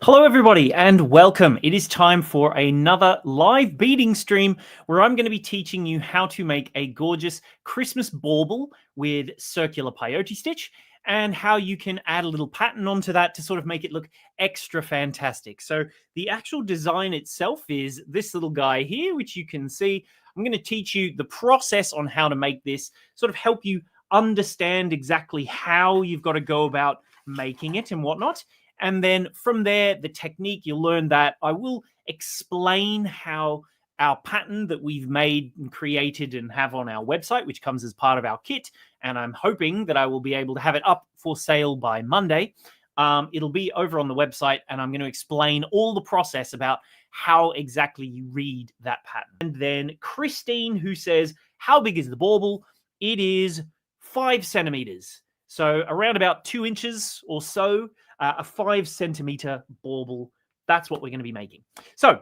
Hello, everybody, and welcome. It is time for another live beading stream where I'm going to be teaching you how to make a gorgeous Christmas bauble with circular peyote stitch and how you can add a little pattern onto that to sort of make it look extra fantastic. So the actual design itself is this little guy here, which you can see. I'm going to teach you the process on how to make this, sort of help you understand exactly how you've got to go about making it and whatnot. And then from there, the technique, you'll learn that I will explain how our pattern that we've made and created and have on our website, which comes as part of our kit, and I'm hoping that I will be able to have it up for sale by Monday. It'll be over on the website, and I'm going to explain all the process about how exactly you read that pattern. And then Christine, who says, how big is the bauble? It is 5 centimeters. So around about 2 inches or so. A 5 centimeter bauble. That's what we're going to be making. So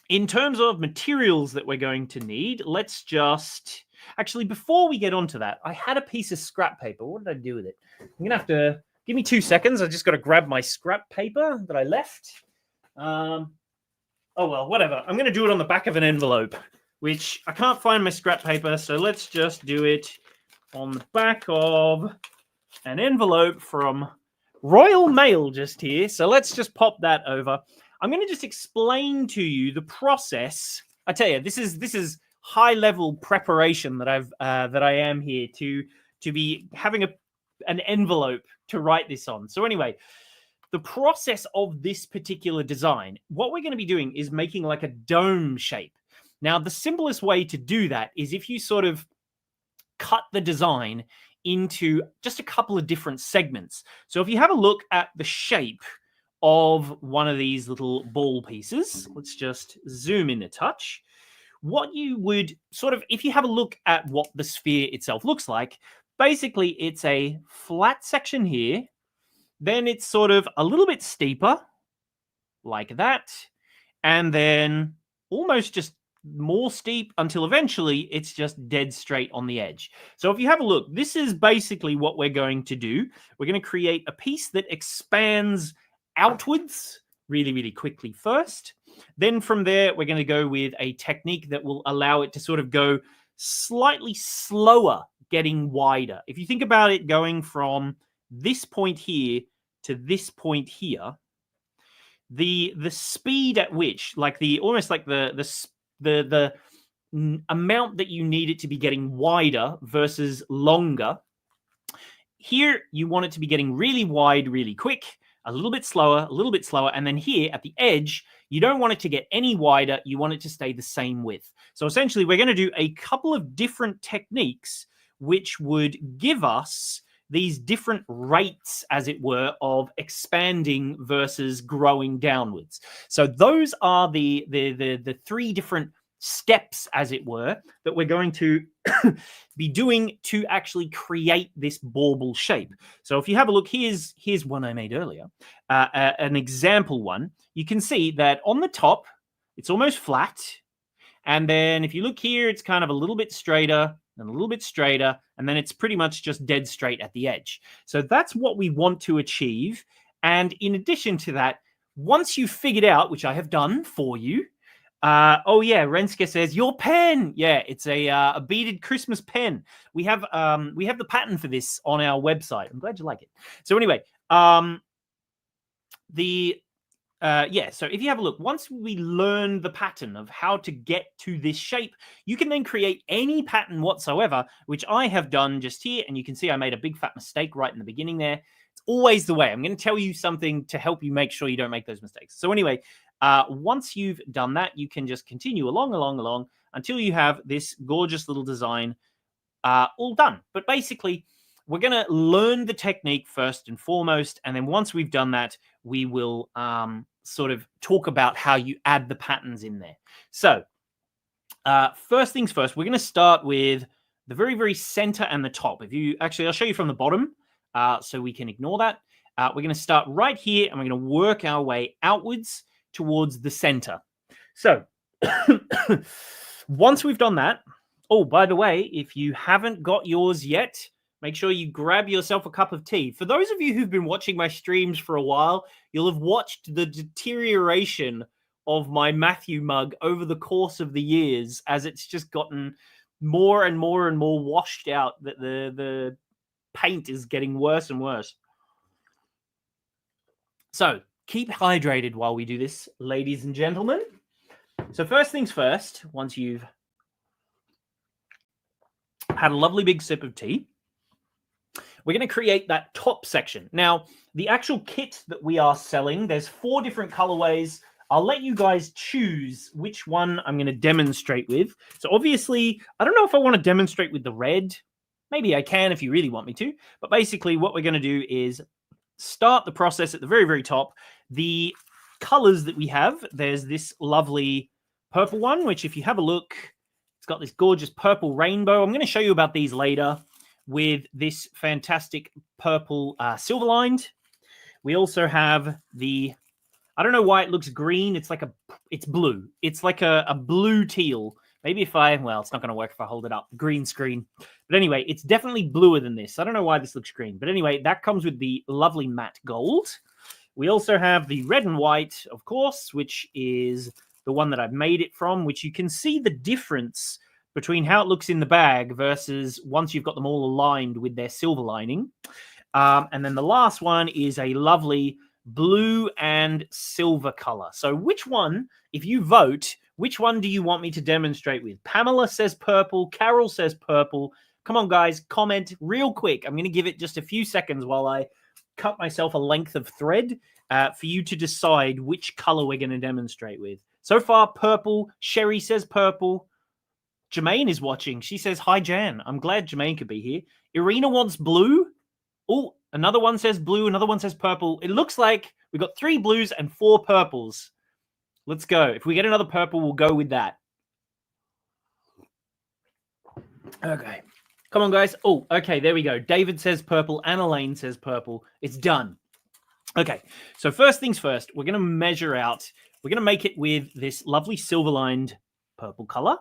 in terms of materials that we're going to need, let's just... Actually, before we get onto that, I had a piece of scrap paper. What did I do with it? I'm going to have to... Give me 2 seconds. I just got to grab my scrap paper that I left. Oh, well, whatever. I'm going to do it on the back of an envelope, which I can't find my scrap paper, so let's just do it on the back of an envelope from Royal Mail just here. So let's just pop that over. I'm going to just explain to you the process. I tell you, this is high level preparation that I am here to be having an envelope to write this on. So anyway, the process of this particular design, what we're going to be doing is making like a dome shape. Now, the simplest way to do that is if you sort of cut the design into just a couple of different segments. So if you have a look at the shape of one of these little ball pieces, let's just zoom in a touch. What you would sort of, if you have a look at what the sphere itself looks like, basically it's a flat section here, then it's sort of a little bit steeper, like that, and then almost just more steep until eventually it's just dead straight on the edge. So if you have a look, this is basically what we're going to do. We're going to create a piece that expands outwards really, really quickly first. Then from there, we're going to go with a technique that will allow it to sort of go slightly slower, getting wider. If you think about it going from this point here to this point here, the speed at which, like the almost like the amount that you need it to be getting wider versus longer. Here, you want it to be getting really wide, really quick, a little bit slower, and then here at the edge, you don't want it to get any wider, you want it to stay the same width. So essentially, we're going to do a couple of different techniques which would give us these different rates, as it were, of expanding versus growing downwards. So those are the 3 different steps, as it were, that we're going to be doing to actually create this bauble shape. So if you have a look, here's one I made earlier, an example one. You can see that on the top, it's almost flat. And then if you look here, it's kind of a little bit straighter, and a little bit straighter, and then it's pretty much just dead straight at the edge. So that's what we want to achieve. And in addition to that, once you've figured out, which I have done for you, oh yeah, Renske says, your pen. Yeah, it's a beaded Christmas pen. We have the pattern for this on our website. I'm glad you like it. So anyway, so if you have a look, once we learn the pattern of how to get to this shape, you can then create any pattern whatsoever, which I have done just here. And you can see I made a big fat mistake right in the beginning there. It's always the way. I'm going to tell you something to help you make sure you don't make those mistakes. So anyway, once you've done that, you can just continue along until you have this gorgeous little design all done. But basically, we're going to learn the technique first and foremost, and then once we've done that, we will sort of talk about how you add the patterns in there. So first things first, we're going to start with the very, very center and the top. I'll show you from the bottom so we can ignore that. We're going to start right here, and we're going to work our way outwards towards the center. So once we've done that, oh, by the way, if you haven't got yours yet, make sure you grab yourself a cup of tea. For those of you who've been watching my streams for a while, you'll have watched the deterioration of my Matthew mug over the course of the years as it's just gotten more and more and more washed out, that the paint is getting worse and worse. So keep hydrated while we do this, ladies and gentlemen. So first things first, once you've had a lovely big sip of tea, we're going to create that top section. Now, the actual kit that we are selling, there's 4 different colorways. I'll let you guys choose which one I'm going to demonstrate with. So obviously, I don't know if I want to demonstrate with the red. Maybe I can if you really want me to. But basically, what we're going to do is start the process at the very, very top. The colors that we have, there's this lovely purple one, which if you have a look, it's got this gorgeous purple rainbow. I'm going to show you about these later, with this fantastic purple silver lined. We also have the, I don't know why it looks green. It's blue. It's like a blue teal. Maybe if well, it's not going to work if I hold it up. Green screen. But anyway, it's definitely bluer than this. I don't know why this looks green. But anyway, that comes with the lovely matte gold. We also have the red and white, of course, which is the one that I've made it from, which you can see the difference between how it looks in the bag versus once you've got them all aligned with their silver lining. And then the last one is a lovely blue and silver color. So which one, if you vote, which one do you want me to demonstrate with? Pamela says purple. Carol says purple. Come on, guys, comment real quick. I'm going to give it just a few seconds while I cut myself a length of thread for you to decide which color we're going to demonstrate with. So far, purple. Sherry says purple. Jermaine is watching. She says, hi, Jan. I'm glad Jermaine could be here. Irina wants blue. Oh, another one says blue. Another one says purple. It looks like we've got 3 blues and 4 purples. Let's go. If we get another purple, we'll go with that. Okay. Come on, guys. Oh, okay. There we go. David says purple. Anna Lane says purple. It's done. Okay. So first things first, we're going to measure out. We're going to make it with this lovely silver-lined purple color.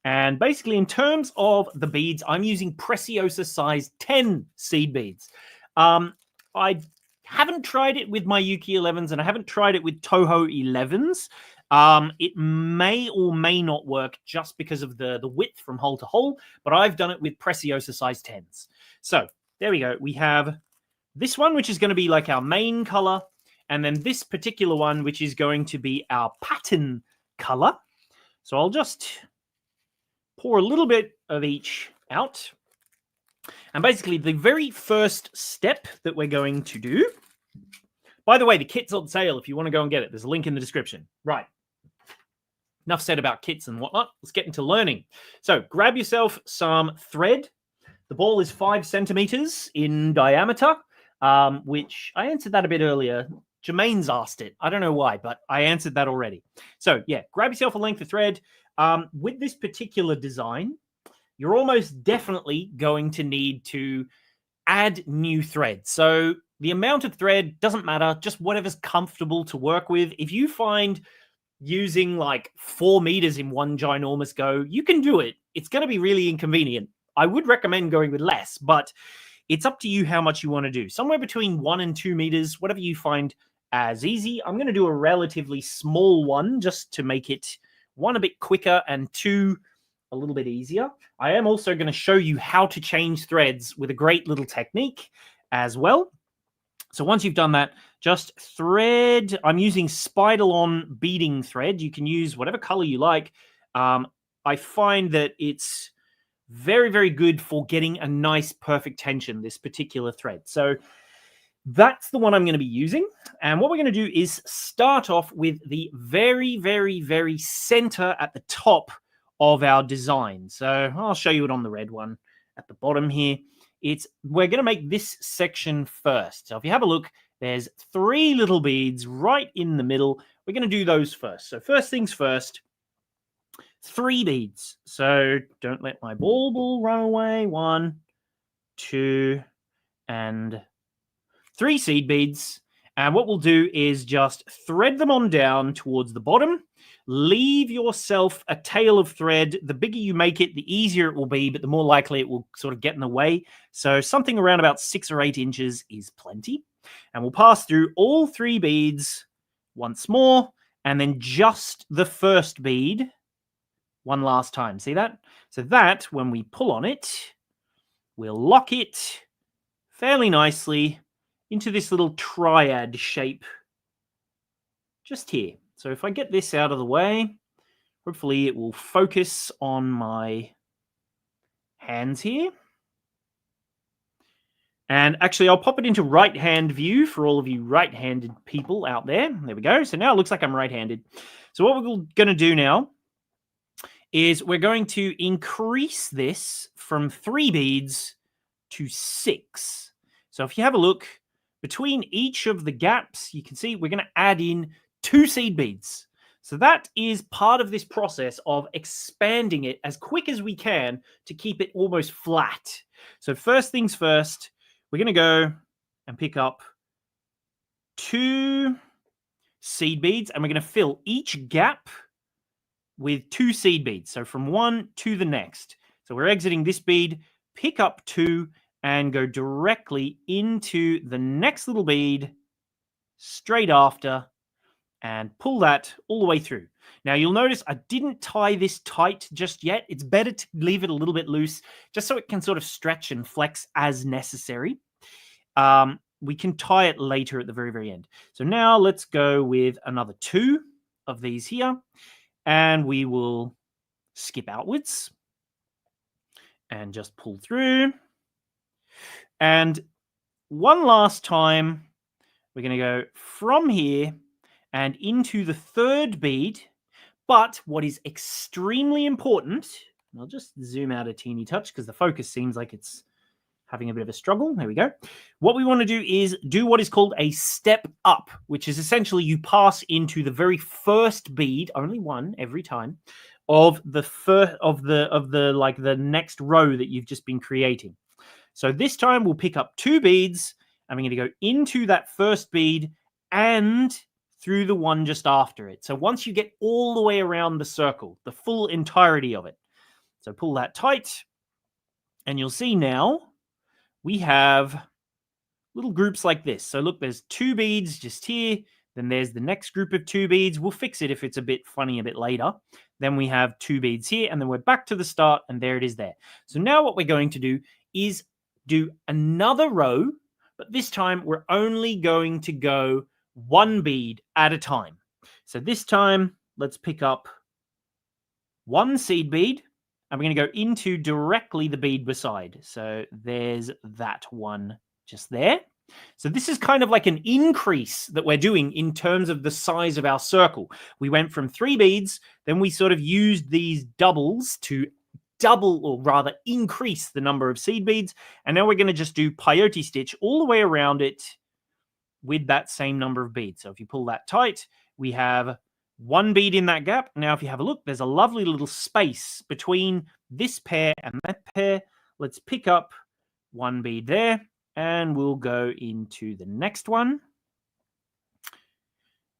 And basically, in terms of the beads, I'm using Preciosa size 10 seed beads. I haven't tried it with my Yuki 11s, and I haven't tried it with Toho 11s. It may or may not work just because of the width from hole to hole, but I've done it with Preciosa size 10s. So there we go. We have this one, which is going to be like our main color, and then this particular one, which is going to be our pattern color. So I'll just pour a little bit of each out. And basically, the very first step that we're going to do, by the way, the kit's on sale if you want to go and get it. There's a link in the description. Right. Enough said about kits and whatnot. Let's get into learning. So grab yourself some thread. The ball is 5 centimeters in diameter, which I answered that a bit earlier. Jermaine's asked it. I don't know why, but I answered that already. So yeah, grab yourself a length of thread. With this particular design, you're almost definitely going to need to add new thread. So the amount of thread doesn't matter, just whatever's comfortable to work with. If you find using like 4 meters in one ginormous go, you can do it. It's going to be really inconvenient. I would recommend going with less, but it's up to you how much you want to do. Somewhere between 1 and 2 meters, whatever you find as easy. I'm going to do a relatively small one just to make it, 1, a bit quicker, and 2, a little bit easier. I am also going to show you how to change threads with a great little technique as well. So once you've done that, just thread. I'm using Spider-on beading thread. You can use whatever color you like. I find that it's very, very good for getting a nice, perfect tension, this particular thread. So that's the one I'm going to be using. And what we're going to do is start off with the very, very, very center at the top of our design. So I'll show you it on the red one at the bottom here. We're going to make this section first. So if you have a look, there's 3 little beads right in the middle. We're going to do those first. So first things first, 3 beads. So don't let my bauble run away. 1, 2, and 3 seed beads. And what we'll do is just thread them on down towards the bottom, leave yourself a tail of thread. The bigger you make it, the easier it will be, but the more likely it will sort of get in the way. So something around about 6 or 8 inches is plenty. And we'll pass through all 3 beads once more, and then just the first bead one last time. See that? So that, when we pull on it, we'll lock it fairly nicely into this little triad shape just here. So if I get this out of the way, hopefully it will focus on my hands here. And actually, I'll pop it into right-hand view for all of you right-handed people out there. There we go. So now it looks like I'm right-handed. So what we're going to do now is we're going to increase this from 3 beads to 6. So if you have a look, between each of the gaps, you can see we're going to add in 2 seed beads. So that is part of this process of expanding it as quick as we can to keep it almost flat. So first things first, we're going to go and pick up 2 seed beads, and we're going to fill each gap with 2 seed beads. So from one to the next. So we're exiting this bead, pick up 2, and go directly into the next little bead straight after, and pull that all the way through. Now you'll notice I didn't tie this tight just yet. It's better to leave it a little bit loose just so it can sort of stretch and flex as necessary. We can tie it later at the very, very end. So now let's go with another 2 of these here, and we will skip outwards and just pull through. And one last time, we're going to go from here and into the 3rd bead. But what is extremely important, and I'll just zoom out a teeny touch because the focus seems like it's having a bit of a struggle. There we go. What we want to do is do what is called a step up, which is essentially you pass into the very first bead, only one every time, of the the next row that you've just been creating. So this time we'll pick up 2 beads, and we're going to go into that first bead and through the one just after it. So once you get all the way around the circle, the full entirety of it. So pull that tight, and you'll see now we have little groups like this. So look, there's 2 beads just here. Then there's the next group of 2 beads. We'll fix it if it's a bit funny a bit later. Then we have 2 beads here, and then we're back to the start, and there it is there. So now what we're going to do is do another row, but this time we're only going to go 1 bead at a time. So this time, let's pick up 1 seed bead, and we're going to go into directly the bead beside. So there's that one just there. So this is kind of like an increase that we're doing in terms of the size of our circle. We went from 3 beads, then we sort of used these doubles to double, or rather increase the number of seed beads. And now we're going to just do peyote stitch all the way around it with that same number of beads. So if you pull that tight, we have 1 bead in that gap. Now, if you have a look, there's a lovely little space between this pair and that pair. Let's pick up 1 bead there, and we'll go into the next one.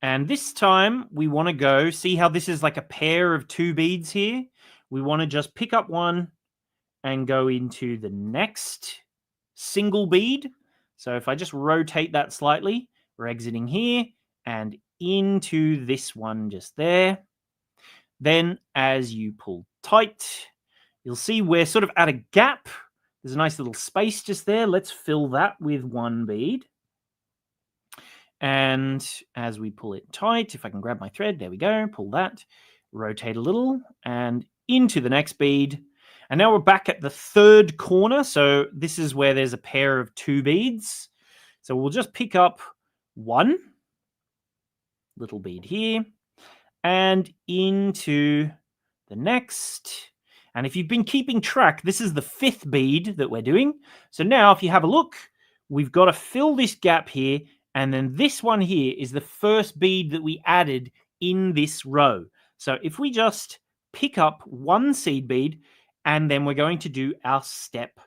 And this time we want to go, see how this is like a pair of 2 beads here? We want to just pick up 1 and go into the next single bead. So if I just rotate that slightly, we're exiting here and into this one just there. Then as you pull tight, you'll see we're sort of at a gap. There's a nice little space just there. Let's fill that with 1 bead. And as we pull it tight, if I can grab my thread, there we go, pull that, rotate a little, and into the next bead. And now we're back at the 3rd corner. So this is where there's a pair of 2 beads. So we'll just pick up 1 little bead here and into the next. And if you've been keeping track, this is the 5th bead that we're doing. So now if you have a look, we've got to fill this gap here. And then this one here is the first bead that we added in this row. So if we just pick up 1 seed bead, and then we're going to do our step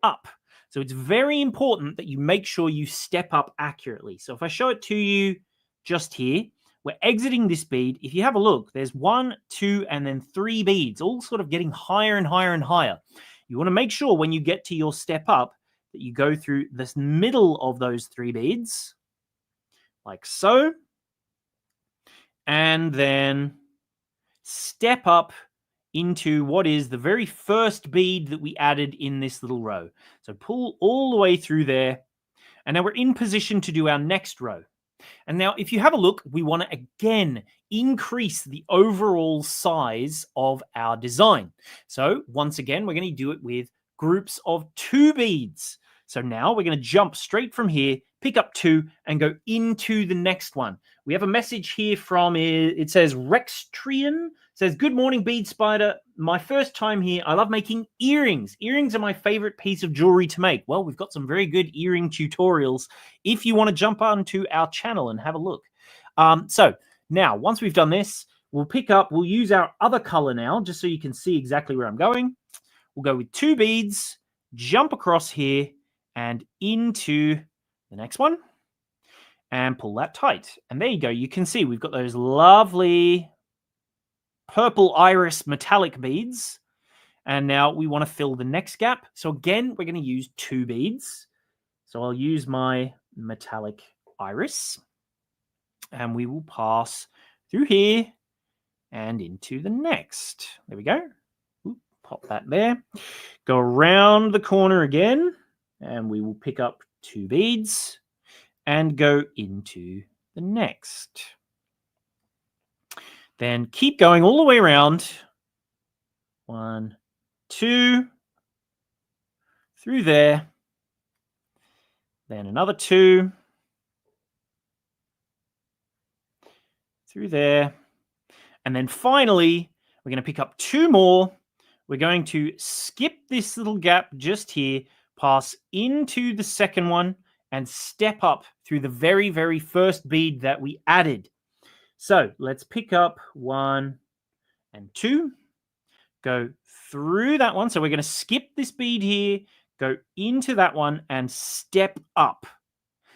up. So it's very important that you make sure you step up accurately. So if I show it to you just here, we're exiting this bead. If you have a look, there's 1, 2, and then 3 beads, all sort of getting higher and higher and higher. You want to make sure when you get to your step up that you go through this middle of those 3 beads, like so, and then step up into what is the very first bead that we added in this little row. So pull all the way through there, and now we're in position to do our next row. And now if you have a look, we want to again increase the overall size of our design. So once again, we're going to do it with groups of 2 beads. So now we're going to jump straight from here, pick up 2, and go into the next one. We have a message here from, it says Rextrian, says, good morning, Bead Spider. My first time here. I love making earrings. Earrings are my favorite piece of jewelry to make. Well, we've got some very good earring tutorials if you want to jump onto our channel and have a look. So now, once we've done this, we'll use our other color now, just so you can see exactly where I'm going. We'll go with 2 beads, jump across here, and into the next one, and pull that tight. And there you go. You can see we've got those lovely purple iris metallic beads. And now we want to fill the next gap. So again, we're going to use 2 beads. So I'll use my metallic iris, and we will pass through here and into the next. There we go. Ooh, pop that there. Go around the corner again, and we will pick up 2 beads and go into the next. Then keep going all the way around. 1, 2, through there. Then another 2, through there. And then finally, we're going to pick up 2 more. We're going to skip this little gap just here, pass into the second one, and step up through the very, very first bead that we added. So let's pick up 1 and 2, go through that one. So we're going to skip this bead here, go into that one, and step up.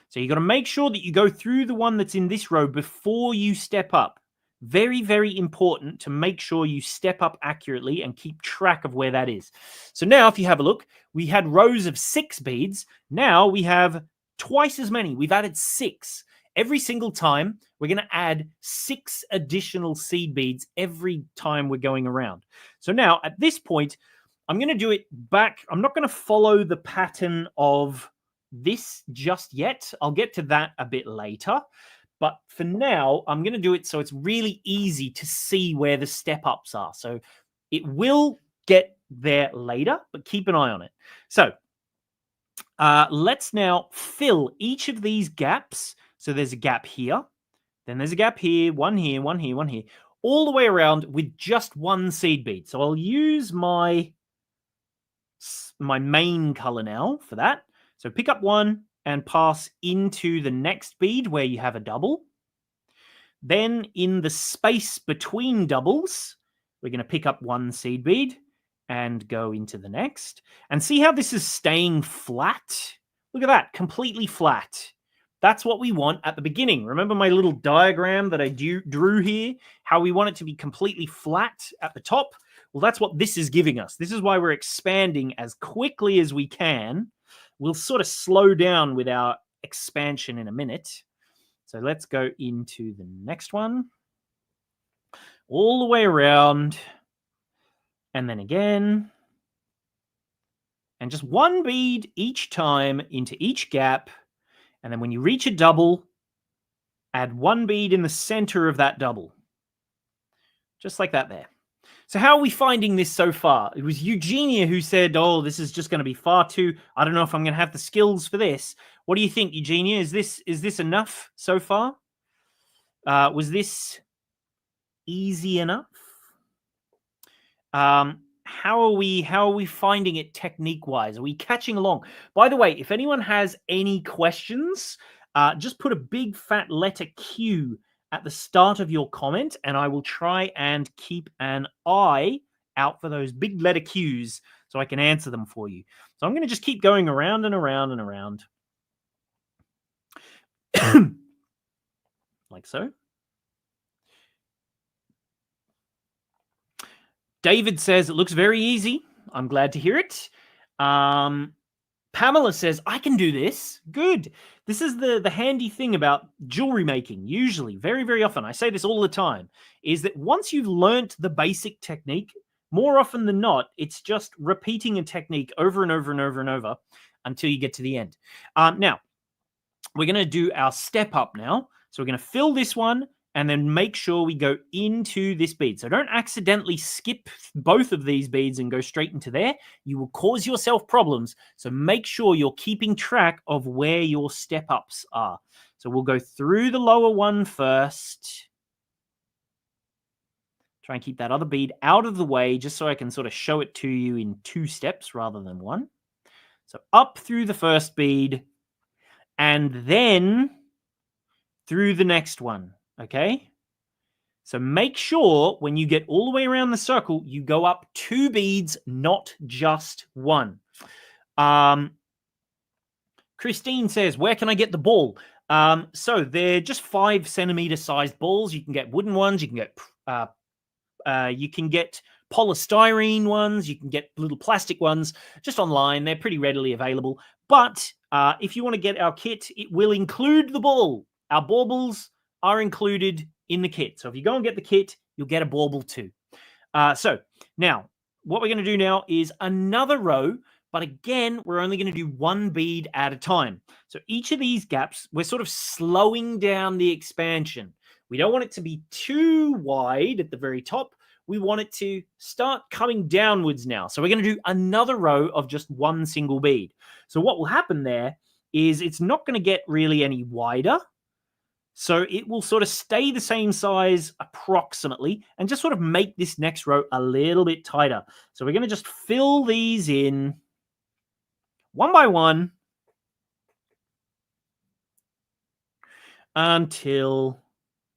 So you got to make sure that you go through the one that's in this row before you step up. Very, very important to make sure you step up accurately and keep track of where that is. So now if you have a look, we had rows of 6 beads. Now we have twice as many. We've added 6. Every single time, we're going to add 6 additional seed beads every time we're going around. So now at this point, I'm going to do it back. I'm not going to follow the pattern of this just yet. I'll get to that a bit later. But for now, I'm going to do it so it's really easy to see where the step ups are. So it will get there later, but keep an eye on it. So let's now fill each of these gaps. So there's a gap here, then there's a gap here, one here, one here, one here, all the way around with just 1 seed bead. So I'll use my main color now for that. So pick up 1 and pass into the next bead where you have a double. Then in the space between doubles, we're going to pick up 1 seed bead and go into the next. And see how this is staying flat? Look at that, completely flat. That's what we want at the beginning. Remember my little diagram that I drew here? How we want it to be completely flat at the top? Well, that's what this is giving us. This is why we're expanding as quickly as we can. We'll sort of slow down with our expansion in a minute. So let's go into the next one. All the way around. And then again. And just 1 bead each time into each gap. And then when you reach a double, add 1 bead in the center of that double. Just like that there. So how are we finding this so far? It was Eugenia who said, oh, this is just going to be far too, I don't know if I'm going to have the skills for this. What do you think, Eugenia? Is this enough so far? Was this easy enough? How are we finding it technique-wise? Are we catching along? By the way, if anyone has any questions, just put a big fat letter Q at the start of your comment, and I will try and keep an eye out for those big letter Qs so I can answer them for you. So I'm going to just keep going around and around and around. Like so. David says it looks very easy. I'm glad to hear it. Pamela says, I can do this. Good. This is the handy thing about jewelry making, usually, very, very often. I say this all the time, is that once you've learnt the basic technique, more often than not, it's just repeating a technique over and over and over and over until you get to the end. Now, we're going to do our step up now. So we're going to fill this one and then make sure we go into this bead. So don't accidentally skip both of these beads and go straight into there. You will cause yourself problems. So make sure you're keeping track of where your step ups are. So we'll go through the lower one first. Try and keep that other bead out of the way just so I can sort of show it to you in 2 steps rather than 1. So up through the first bead and then through the next one. Okay, so make sure when you get all the way around the circle, you go up 2 beads, not just 1. Christine says, where can I get the ball? So they're just 5 centimeter sized balls. You can get wooden ones. You can get polystyrene ones. You can get little plastic ones just online. They're pretty readily available. But if you want to get our kit, it will include the ball. Our baubles are included in the kit. So if you go and get the kit, you'll get a bauble too. So now, what we're going to do now is another row, but again, we're only going to do 1 bead at a time. So each of these gaps, we're sort of slowing down the expansion. We don't want it to be too wide at the very top. We want it to start coming downwards now. So we're going to do another row of just 1 single bead. So what will happen there is it's not going to get really any wider. So it will sort of stay the same size approximately and just sort of make this next row a little bit tighter. So we're going to just fill these in one by one until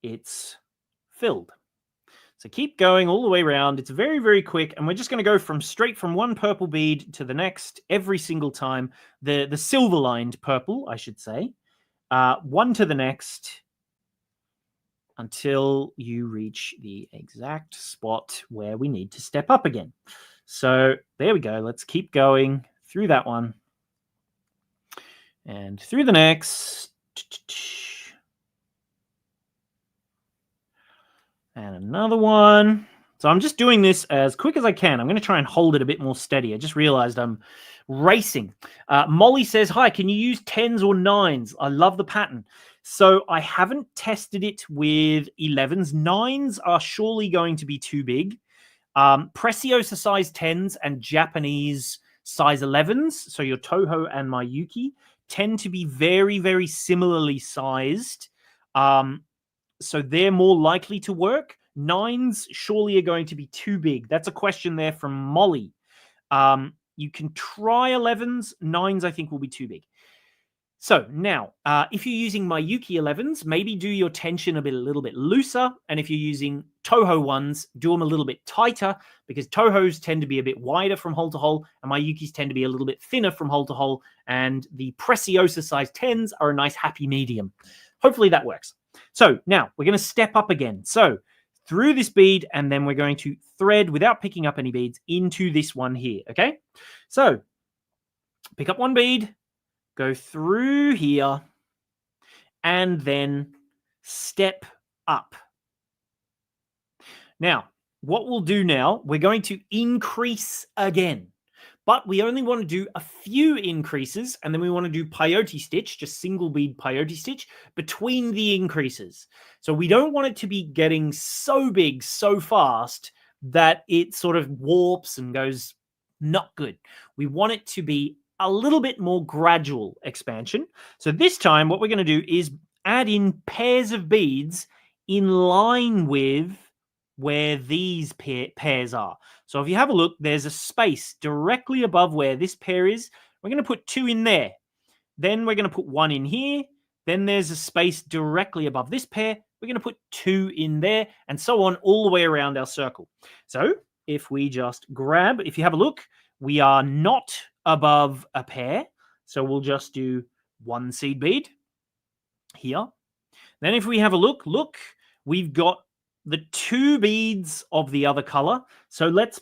it's filled. So keep going all the way around. It's very, very quick. And we're just going to go straight from one purple bead to the next every single time. The silver lined purple, I should say. One to the next until you reach the exact spot where we need to step up again. So there we go. Let's keep going through that one and through the next. And another one. So I'm just doing this as quick as I can. I'm going to try and hold it a bit more steady. I just realized I'm racing. Molly says, hi, can you use 10s or 9s? I love the pattern. So I haven't tested it with 11s. 9s are surely going to be too big. Preciosa size 10s and Japanese size 11s, so your Toho and Miyuki, tend to be very, very similarly sized. So they're more likely to work. 9s surely are going to be too big. That's a question there from Molly. You can try 11s. 9s, I think, will be too big. So now, if you're using Miyuki 11s, maybe do your tension a little bit looser. And if you're using Toho ones, do them a little bit tighter, because Tohos tend to be a bit wider from hole to hole, and Miyukis tend to be a little bit thinner from hole to hole. And the Preciosa size 10s are a nice happy medium. Hopefully that works. So now we're going to step up again. So through this bead, and then we're going to thread without picking up any beads into this one here. Okay. So pick up one bead, go through here, and then step up. Now, what we'll do now, we're going to increase again. But we only want to do a few increases, and then we want to do peyote stitch, just single bead peyote stitch, between the increases. So we don't want it to be getting so big so fast that it sort of warps and goes not good. We want it to be a little bit more gradual expansion. So this time, what we're going to do is add in pairs of beads in line with where these pairs are. So if you have a look, there's a space directly above where this pair is. We're going to put 2 in there. Then we're going to put 1 in here. Then there's a space directly above this pair. We're going to put 2 in there, and so on all the way around our circle. So if we just grab, if you have a look, we are not above a pair. So we'll just do 1 seed bead here. Then if we have a look, we've got the 2 beads of the other color. So let's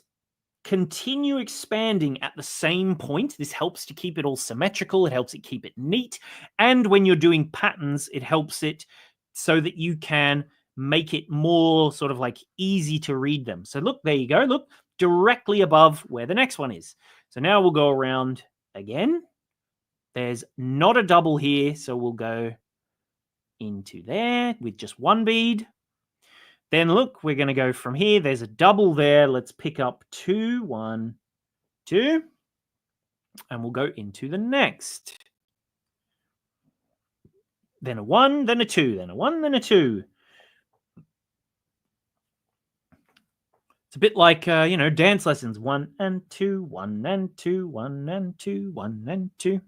continue expanding at the same point. This helps to keep it all symmetrical. It helps it keep it neat. And when you're doing patterns, it helps it so that you can make it more sort of like easy to read them. So look, there you go. Look, directly above where the next one is. So now we'll go around again. There's not a double here, so we'll go into there with just 1 bead. Then look, we're going to go from here. There's a double there. Let's pick up 2, 1, 2, and we'll go into the next. Then a 1, then a 2, then a 1, then a 2. It's a bit like, dance lessons. 1 and 2, 1 and 2, 1 and 2, 1 and 2.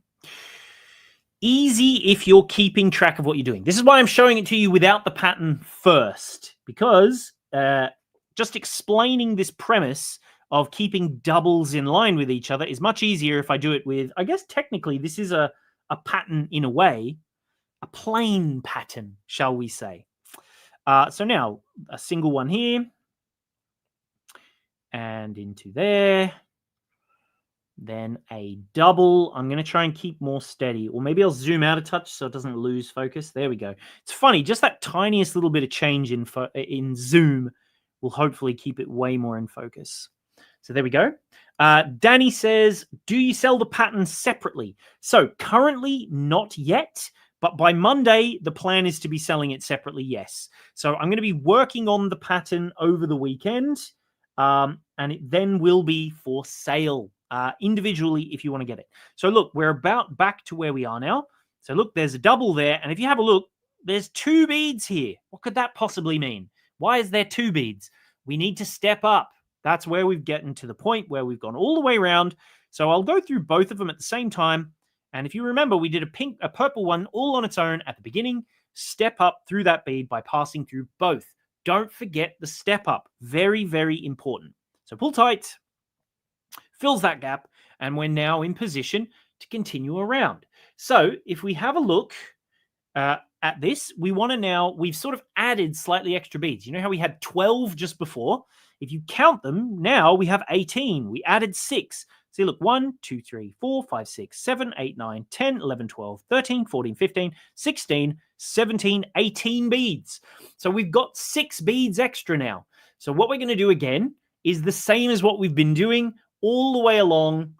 Easy if you're keeping track of what you're doing. This is why I'm showing it to you without the pattern first, because just explaining this premise of keeping doubles in line with each other is much easier if I do it with, I guess technically this is a pattern in a way, a plain pattern, shall we say. So now a single one here and into there. Then a double. I'm going to try and keep more steady, or maybe I'll zoom out a touch so it doesn't lose focus. There we go. It's funny, just that tiniest little bit of change in zoom will hopefully keep it way more in focus. So there we go. Danny says, do you sell the pattern separately? So currently not yet, but by Monday, the plan is to be selling it separately, yes. So I'm going to be working on the pattern over the weekend, and it then will be for sale. Individually if you want to get it. So look, we're about back to where we are now. So look, there's a double there. And if you have a look, there's 2 beads here. What could that possibly mean? Why is there 2 beads? We need to step up. That's where we've gotten to the point where we've gone all the way around. So I'll go through both of them at the same time. And if you remember, we did a purple one all on its own at the beginning. Step up through that bead by passing through both. Don't forget the step up. Very, very important. So pull tight. Fills that gap, and we're now in position to continue around. So if we have a look at this, we want to now, we've sort of added slightly extra beads. You know how we had 12 just before? If you count them, now we have 18. We added 6. See, look, 1, 2, 3, 4, 5, 6, 7, 8, 9, 10, 11, 12, 13, 14, 15, 16, 17, 18 beads. So we've got 6 beads extra now. So what we're going to do again is the same as what we've been doing all the way along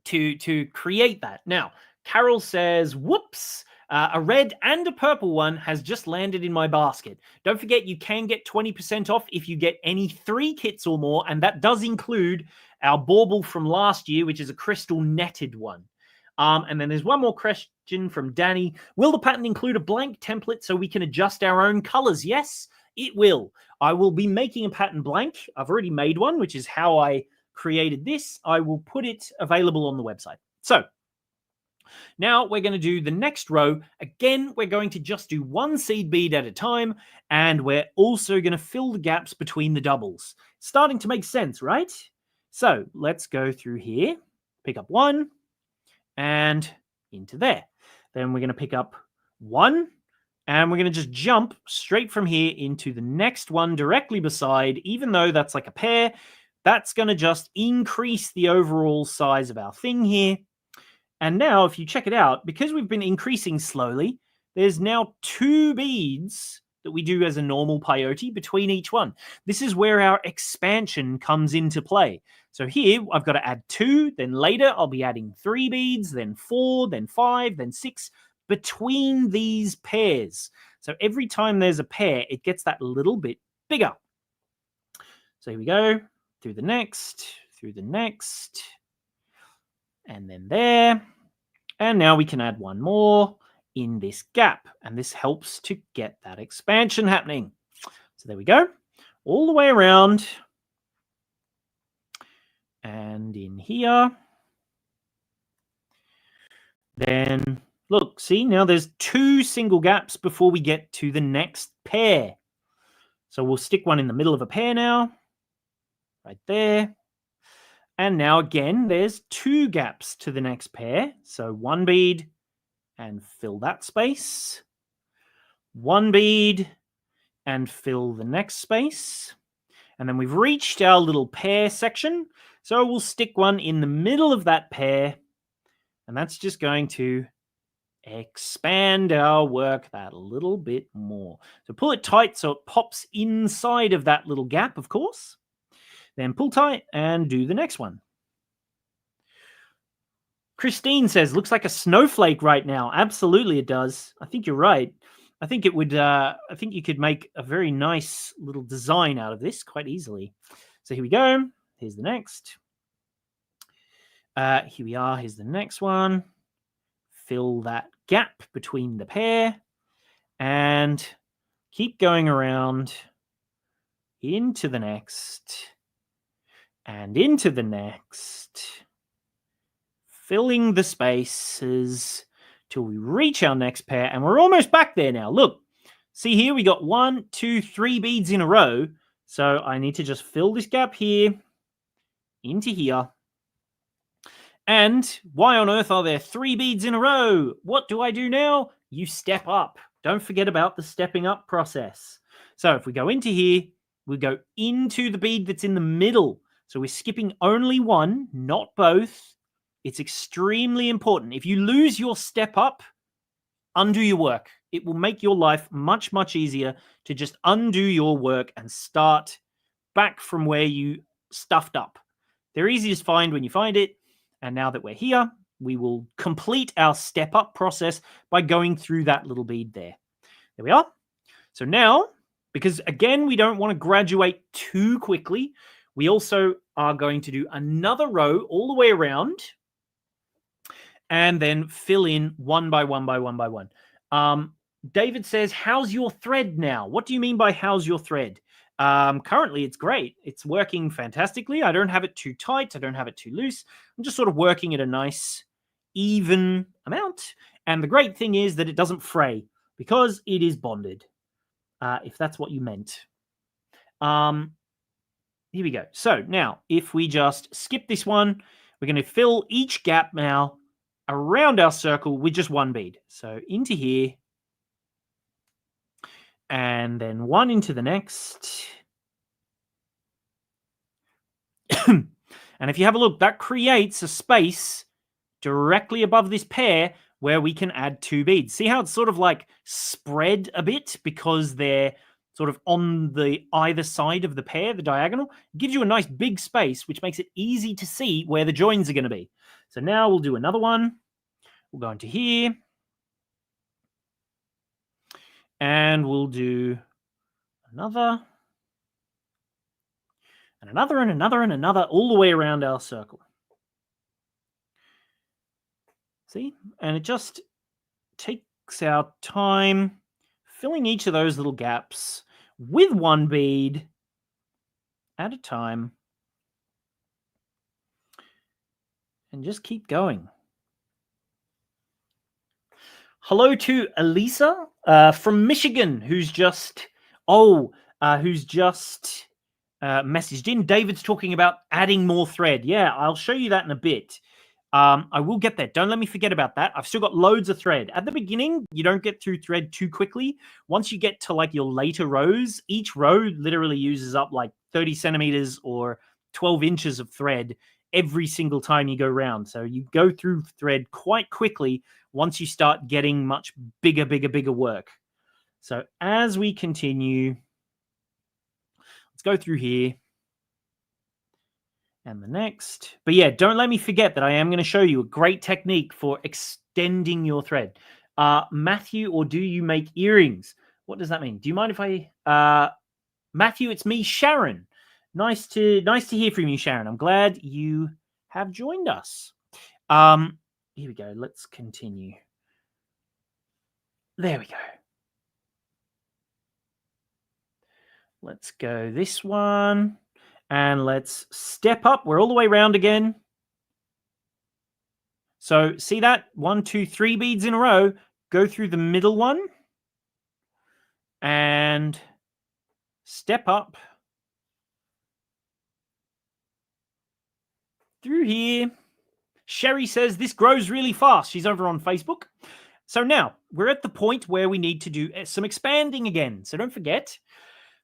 to create that. Now, Carol says, whoops, a red and a purple one has just landed in my basket. Don't forget, you can get 20% off if you get any 3 kits or more, and that does include our bauble from last year, which is a crystal netted one. And then there's one more question from Danny. Will the pattern include a blank template so we can adjust our own colors? Yes, it will. I will be making a pattern blank. I've already made one, which is how I created this. I will put it available on the website. So now we're going to do the next row. Again, we're going to just do 1 seed bead at a time, and we're also going to fill the gaps between the doubles. Starting to make sense, right? So let's go through here, pick up 1, and into there. Then we're going to pick up 1, and we're going to just jump straight from here into the next one directly beside, even though that's like a pair. That's going to just increase the overall size of our thing here. And now if you check it out, because we've been increasing slowly, there's now 2 beads that we do as a normal peyote between each one. This is where our expansion comes into play. So here I've got to add 2, then later I'll be adding 3 beads, then 4, then 5, then 6 between these pairs. So every time there's a pair, it gets that little bit bigger. So here we go, through the next, and then there. And now we can add 1 more in this gap, and this helps to get that expansion happening. So there we go, all the way around. And in here. Then look, see, now there's 2 single gaps before we get to the next pair. So we'll stick one in the middle of a pair now, right there. And now again, there's 2 gaps to the next pair. So 1 bead and fill that space. 1 bead and fill the next space. And then we've reached our little pair section. So we'll stick one in the middle of that pair. And that's just going to expand our work that little bit more. So pull it tight so it pops inside of that little gap, of course. Then pull tight and do the next one. Christine says, looks like a snowflake right now. Absolutely it does. I think you're right. I think it would, I think you could make a very nice little design out of this quite easily. So here we go. Here's the next. Here we are. Here's the next one. Fill that gap between the pair and keep going around into the next and into the next, filling the spaces till we reach our next pair, and we're almost back there now. Look, see here, we got 1, 2, 3 beads in a row. So I need to just fill this gap here into here. And why on earth are there 3 beads in a row? What do I do now? You step up. Don't forget about the stepping up process. So if we go into here, we go into the bead that's in the middle. So we're skipping only one, not both. It's extremely important. If you lose your step up, undo your work. It will make your life much, much easier to just undo your work and start back from where you stuffed up. They're easy to find when you find it. And now that we're here, we will complete our step up process by going through that little bead there. There we are. So now, because again, we don't want to graduate too quickly, we also are going to do another row all the way around and then fill in one by one by one by one. David says, how's your thread now? What do you mean by how's your thread? Currently, it's great. It's working fantastically. I don't have it too tight. I don't have it too loose. I'm just sort of working at a nice, even amount. And the great thing is that it doesn't fray because it is bonded, if that's what you meant. Here we go. So now, if we just skip this one, we're going to fill each gap now around our circle with just one bead. So into here, and then one into the next. And if you have a look, that creates a space directly above this pair where we can add 2 beads. See how it's sort of like spread a bit because they're sort of on the either side of the pair, the diagonal? It gives you a nice big space, which makes it easy to see where the joins are going to be. So now we'll do another one. We'll go into here. And we'll do another. And another and another and another all the way around our circle. See? And it just takes our time filling each of those little gaps with one bead at a time. And just keep going. Hello to Elisa from Michigan, who's just messaged in. David's talking about adding more thread. Yeah, I'll show you that in a bit. I will get there. Don't let me forget about that. I've still got loads of thread. At the beginning, you don't get through thread too quickly. Once you get to like your later rows, each row literally uses up like 30 centimeters or 12 inches of thread every single time you go round. So you go through thread quite quickly once you start getting much bigger work. So as we continue, let's go through here. And the next. But yeah, don't let me forget that I am going to show you a great technique for extending your thread. Matthew, or do you make earrings? What does that mean? Do you mind if I... Matthew, it's me, Sharon. Nice to hear from you, Sharon. I'm glad you have joined us. Here we go. Let's continue. There we go. Let's go this one. And let's step up. We're all the way around again. So see that? 1, 2, 3 beads in a row. Go through the middle one. And step up. Through here. Sherry says this grows really fast. She's over on Facebook. So now we're at the point where we need to do some expanding again. So don't forget,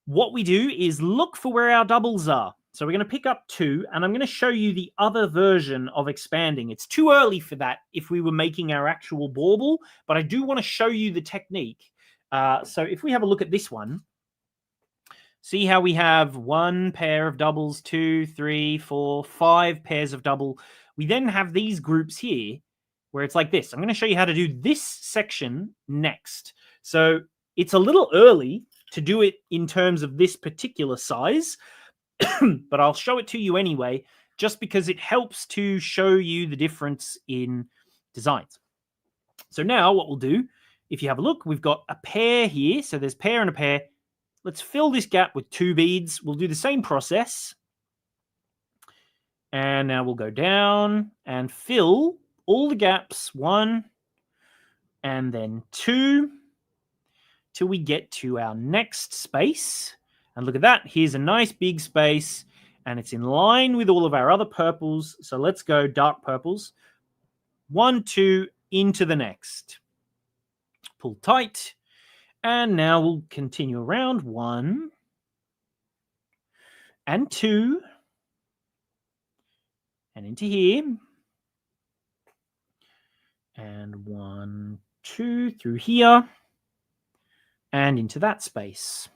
what we do is look for where our doubles are. So we're going to pick up 2, and I'm going to show you the other version of expanding. It's too early for that if we were making our actual bauble, but I do want to show you the technique. So if we have a look at this one, see how we have 1 pair of doubles, 2, 3, 4, 5 pairs of double. We then have these groups here where it's like this. I'm going to show you how to do this section next. So it's a little early to do it in terms of this particular size, but I'll show it to you anyway, just because it helps to show you the difference in designs. So now what we'll do, if you have a look, we've got a pair here. So there's pair and a pair. Let's fill this gap with 2 beads. We'll do the same process. And now we'll go down and fill all the gaps, 1 and then 2, till we get to our next space. And look at that. Here's a nice big space, and it's in line with all of our other purples. So let's go dark purples. 1, 2, into the next. Pull tight. And now we'll continue around. 1 and 2. And into here. And 1, 2 through here. And into that space.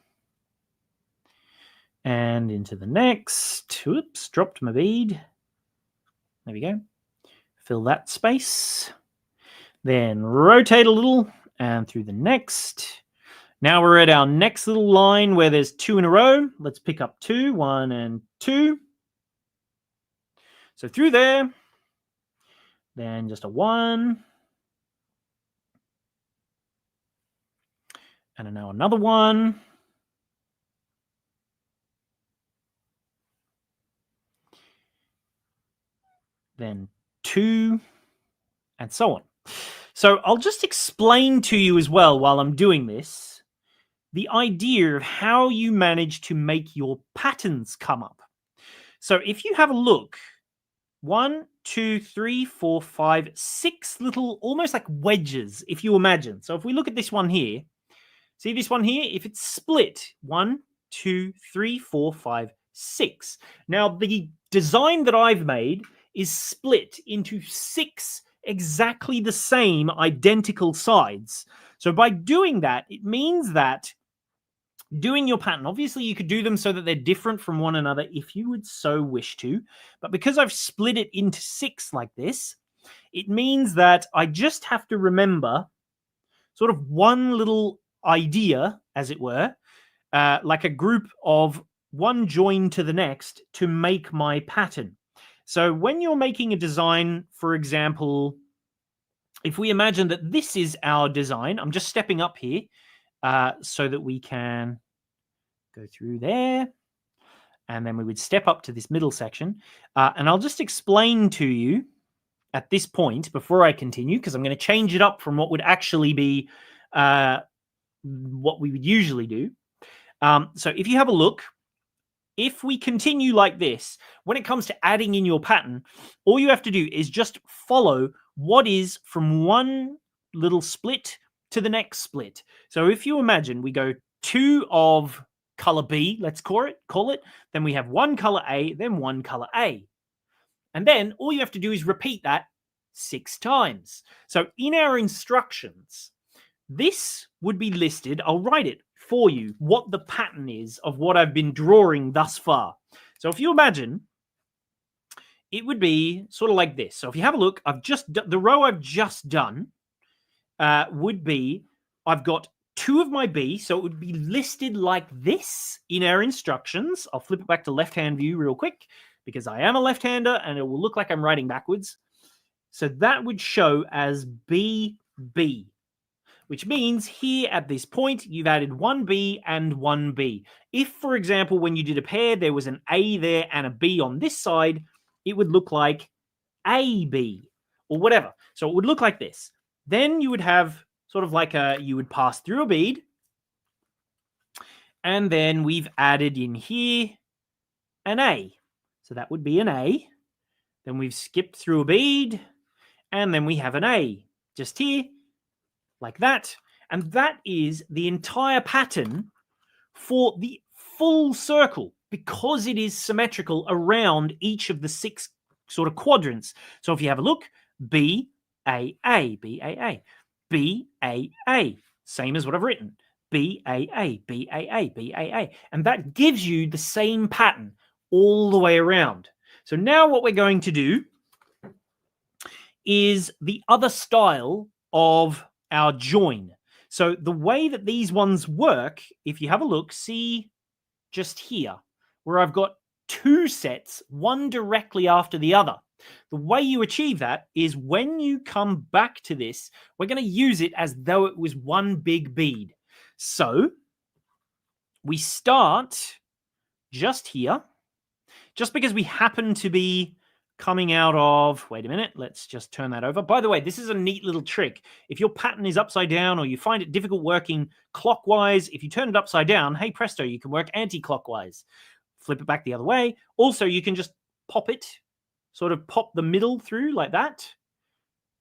And into the next. Oops, dropped my bead. There we go. Fill that space. Then rotate a little and through the next. Now we're at our next little line where there's 2 in a row. Let's pick up 2, 1 and 2. So through there. Then just a 1. And now another 1. Then 2, and so on. So I'll just explain to you as well while I'm doing this, the idea of how you manage to make your patterns come up. So if you have a look, 1, 2, 3, 4, 5, 6 little, almost like wedges, if you imagine. So if we look at this one here, see this one here? If it's split, 1, 2, 3, 4, 5, 6. Now the design that I've made is split into 6 exactly the same identical sides. So by doing that, it means that doing your pattern, obviously you could do them so that they're different from one another if you would so wish to, but because I've split it into 6 like this, it means that I just have to remember sort of one little idea, as it were, like a group of one joined to the next to make my pattern. So when you're making a design, for example, if we imagine that this is our design, I'm just stepping up here so that we can go through there. And then we would step up to this middle section. And I'll just explain to you at this point, before I continue, because I'm going to change it up from what would actually be what we would usually do. So if you have a look, if we continue like this, when it comes to adding in your pattern, all you have to do is just follow what is from one little split to the next split. So if you imagine we go 2 of color B, let's call it, then we have 1 color A, then 1 color A. And then all you have to do is repeat that 6 times. So in our instructions, this would be listed. I'll write it for you, what the pattern is of what I've been drawing thus far. So if you imagine, it would be sort of like this. So if you have a look, the row I've just done would be, I've got 2 of my B, so it would be listed like this in our instructions. I'll flip it back to left-hand view real quick, because I am a left-hander and it will look like I'm writing backwards. So that would show as BB, which means here at this point, you've added 1 B and 1 B. If, for example, when you did a pair, there was an A there and a B on this side, it would look like AB or whatever. So it would look like this. Then you would have sort of like you would pass through a bead. And then we've added in here an A. So that would be an A. Then we've skipped through a bead. And then we have an A just here. like that. And that is the entire pattern for the full circle, because it is symmetrical around each of the 6 sort of quadrants. So if you have a look, B, A, A, B, A, A, B, A, A, same as what I've written, B, A, A, B, A, A, B, A, A. And that gives you the same pattern all the way around. So now what we're going to do is the other style of our join. So the way that these ones work, if you have a look, see just here, where I've got 2 sets, one directly after the other. The way you achieve that is when you come back to this, we're going to use it as though it was one big bead. So we start just here, just because we happen to be coming out of, wait a minute, let's just turn that over. By the way, this is a neat little trick. If your pattern is upside down or you find it difficult working clockwise, if you turn it upside down, hey presto, you can work anti-clockwise. Flip it back the other way. Also, you can just pop it, sort of pop the middle through like that.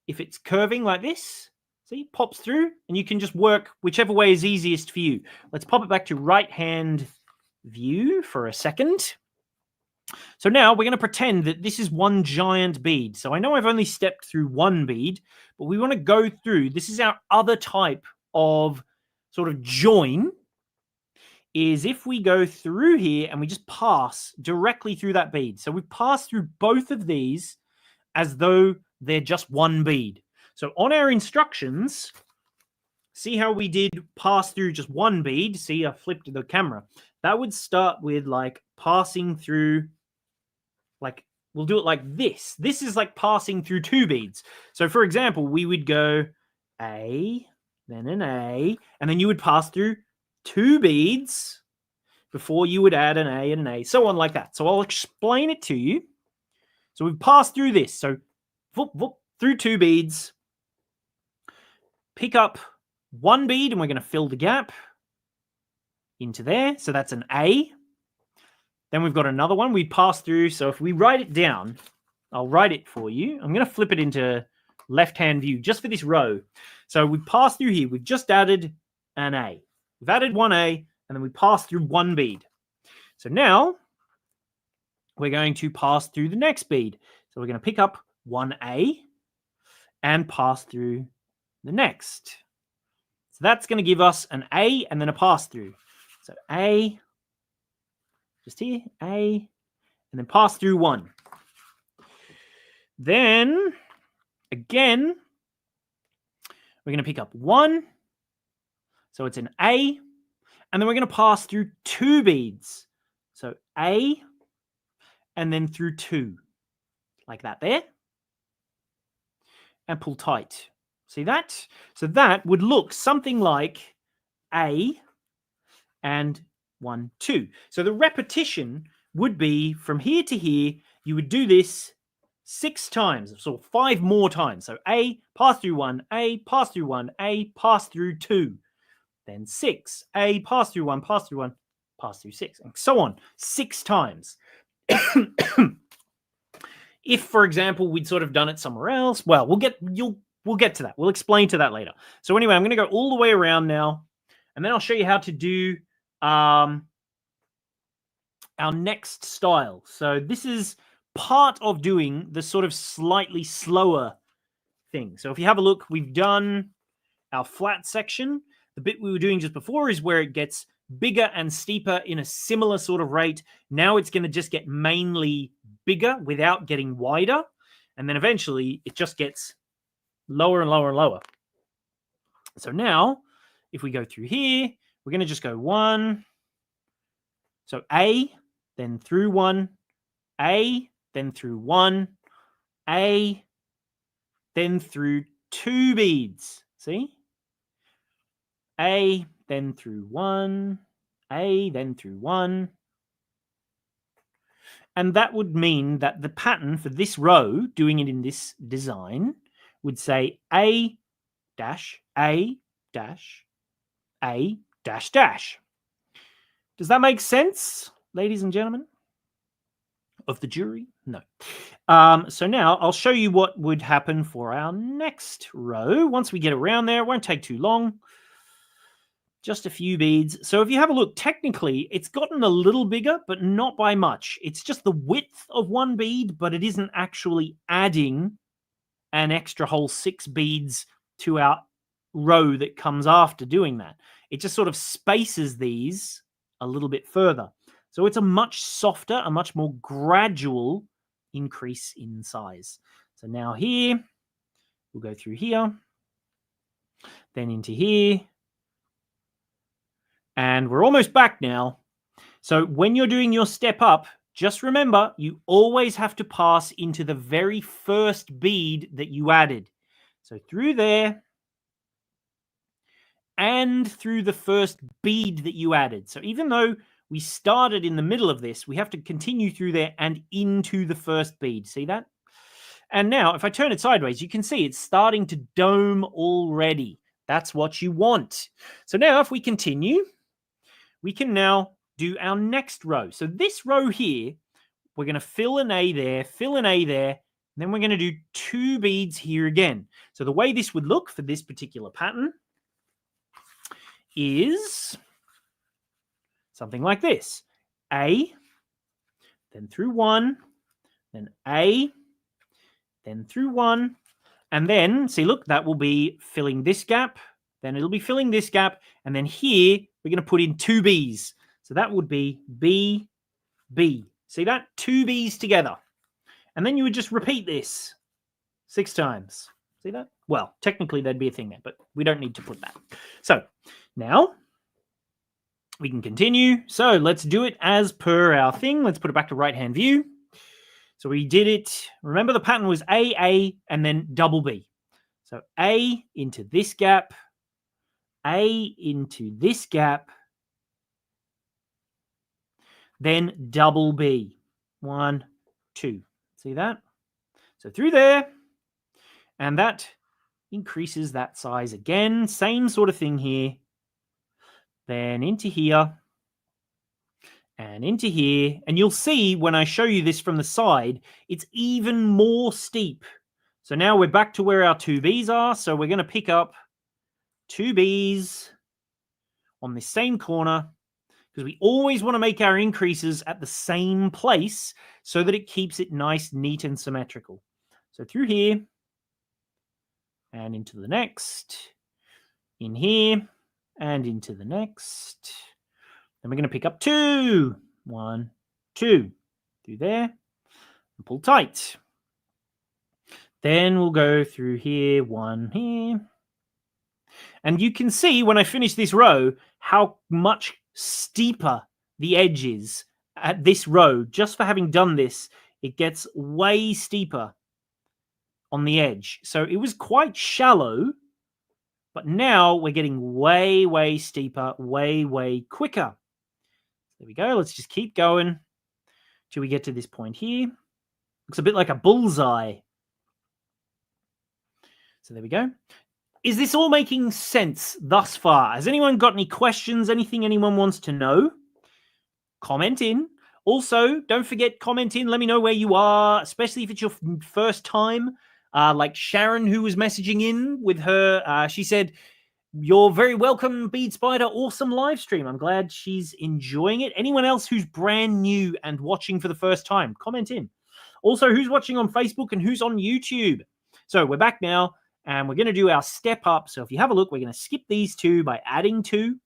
If it's curving like this, see, pops through, and you can just work whichever way is easiest for you. Let's pop it back to right-hand view for a second. So now we're going to pretend that this is one giant bead. So I know I've only stepped through one bead, but we want to go through. This is our other type of sort of join, is if we go through here and we just pass directly through that bead. So we pass through both of these as though they're just one bead. So on our instructions, see how we did pass through just one bead? See, I flipped the camera. That would start with like passing through, like, we'll do it like this. This is like passing through 2 beads. So for example, we would go A, then an A, and then you would pass through 2 beads before you would add an A and an A, so on like that. So I'll explain it to you. So we've passed through this. So whoop, whoop, through 2 beads, pick up 1 bead, and we're going to fill the gap into there. So that's an A. Then we've got another one we pass through. So if we write it down, I'll write it for you. I'm going to flip it into left-hand view just for this row. So we pass through here. We've just added an A. We've added 1 A, and then we pass through 1 bead. So now we're going to pass through the next bead. So we're going to pick up 1 A and pass through the next. So that's going to give us an A and then a pass through. So A, just here, A, and then pass through 1. Then, again, we're going to pick up 1. So it's an A, and then we're going to pass through 2 beads. So A, and then through 2, like that there. And pull tight. See that? So that would look something like A and 1, 2. So the repetition would be from here to here. You would do this 6 times, so 5 more times. So A, pass through 1, A, pass through 1, A, pass through 2. Then 6, A, pass through 1, pass through 1, pass through 6, and so on, 6 times. If, for example, we'd sort of done it somewhere else, well, we'll get to that. We'll explain to that later. So anyway, I'm going to go all the way around now, and then I'll show you how to do our next style. So this is part of doing the sort of slightly slower thing. So if you have a look, we've done our flat section. The bit we were doing just before is where it gets bigger and steeper in a similar sort of rate. Now it's going to just get mainly bigger without getting wider. And then eventually it just gets lower and lower and lower. So now if we go through here, we're going to just go 1. So A, then through 1, A, then through 1, A, then through 2 beads. See? A, then through 1, A, then through 1. And that would mean that the pattern for this row, doing it in this design, would say A dash, A dash, A dash dash. Does that make sense, ladies and gentlemen of the jury? No. So now I'll show you what would happen for our next row. Once we get around there, it won't take too long. Just a few beads. So if you have a look, technically it's gotten a little bigger, but not by much. It's just the width of one bead, but it isn't actually adding an extra whole 6 beads to our row that comes after doing that. It just sort of spaces these a little bit further. So it's a much softer, a much more gradual increase in size. So now here, we'll go through here, then into here, and we're almost back now. So when you're doing your step up, just remember, you always have to pass into the very first bead that you added. So through there, and through the first bead that you added. So even though we started in the middle of this, we have to continue through there and into the first bead. See that? And now, if I turn it sideways, you can see it's starting to dome already. That's what you want. So now, if we continue, we can now do our next row. So this row here, we're going to fill an A there, fill an A there, and then we're going to do 2 beads here again. So the way this would look for this particular pattern is something like this. A, then through 1, then A, then through 1, and then, see, look, that will be filling this gap, then it'll be filling this gap, and then here, we're going to put in 2 Bs. So that would be B, B. See that? 2 Bs together. And then you would just repeat this 6 times. See that? Well, technically there'd be a thing there, but we don't need to put that. So now we can continue. So let's do it as per our thing. Let's put it back to right-hand view. So we did it. Remember the pattern was A, and then double B. So A into this gap, A into this gap, then double B. 1, 2. See that? So through there, and that increases that size again. Same sort of thing here. Then into here, and into here. And you'll see when I show you this from the side, it's even more steep. So now we're back to where our 2 Bs are. So we're going to pick up 2 Bs on this same corner, because we always want to make our increases at the same place so that it keeps it nice, neat, and symmetrical. So through here, and into the next, in here, and into the next. Then we're going to pick up 2. 1, 2. Through there, and pull tight. Then we'll go through here, 1 here. And you can see when I finish this row how much steeper the edge is at this row. Just for having done this, it gets way steeper on the edge. So it was quite shallow, but now we're getting way, way steeper, way, way quicker. There we go. Let's just keep going till we get to this point here. Looks a bit like a bullseye. So there we go. Is this all making sense thus far? Has anyone got any questions? Anything anyone wants to know? Comment in. Also, don't forget, comment in. Let me know where you are, especially if it's your first time. Like Sharon, who was messaging in with her. She said, "You're very welcome, Bead Spider. Awesome live stream." I'm glad she's enjoying it. Anyone else who's brand new and watching for the first time, comment in. Also, who's watching on Facebook and who's on YouTube? So we're back now. And we're going to do our step up. So if you have a look, we're going to skip these 2 by adding 2,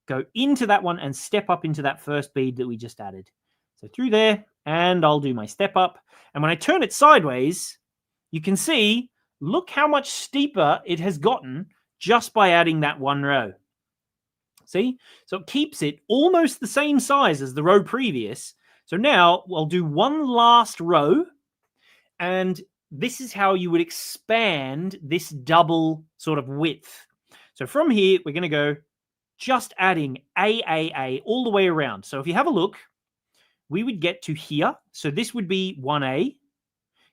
go into that one and step up into that first bead that we just added. So through there, and I'll do my step up. And when I turn it sideways, you can see, look how much steeper it has gotten just by adding that 1 row. See? So it keeps it almost the same size as the row previous. So now I'll do 1 last row, and this is how you would expand this double sort of width. So from here, we're going to go just adding A all the way around. So if you have a look, we would get to here. So this would be 1A.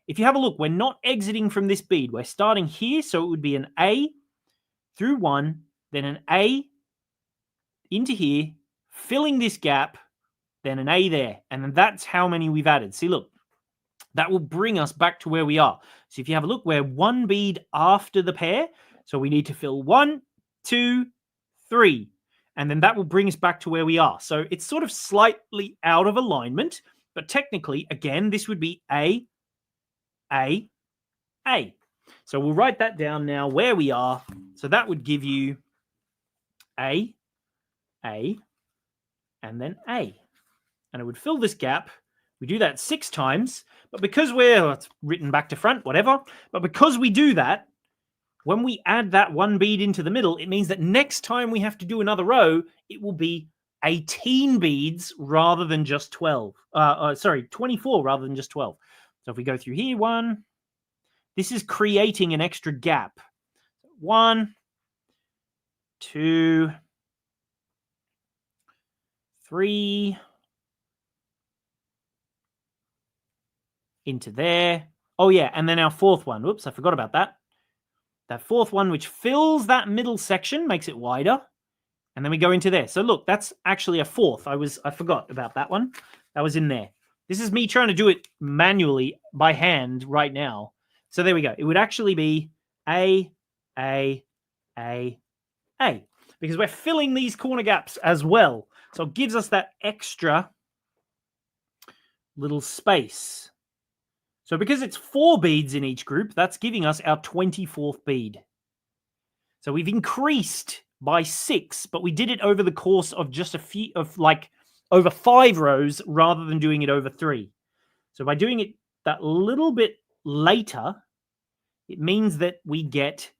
If you have a look, we're not exiting from this bead. We're starting here. So it would be an A through 1, then an A into here, filling this gap, then an A there. And then that's how many we've added. See, look. that will bring us back to where we are. So if you have a look, we're one bead after the pair. So we need to fill 1, 2, 3. And then that will bring us back to where we are. So it's sort of slightly out of alignment, but technically, again, this would be A, A, A. So we'll write that down now where we are. So that would give you A, and then A. And it would fill this gap. We do that 6 times, but because it's written back to front, whatever, but because we do that, when we add that one bead into the middle, it means that next time we have to do another row, it will be 18 beads rather than just 12. 24 rather than just 12. So if we go through here, 1, this is creating an extra gap. 1, 2, 3, into there. Oh yeah, and then our fourth one. Whoops, I forgot about that. That fourth one, which fills that middle section, makes it wider. And then we go into there. So look, that's actually a fourth. I forgot about that one. That was in there. This is me trying to do it manually by hand right now. So there we go. It would actually be A, because we're filling these corner gaps as well. So it gives us that extra little space. So because it's 4 beads in each group, that's giving us our 24th bead. So we've increased by 6, but we did it over the course of just over 5 rows rather than doing it over 3. So by doing it that little bit later, it means that we get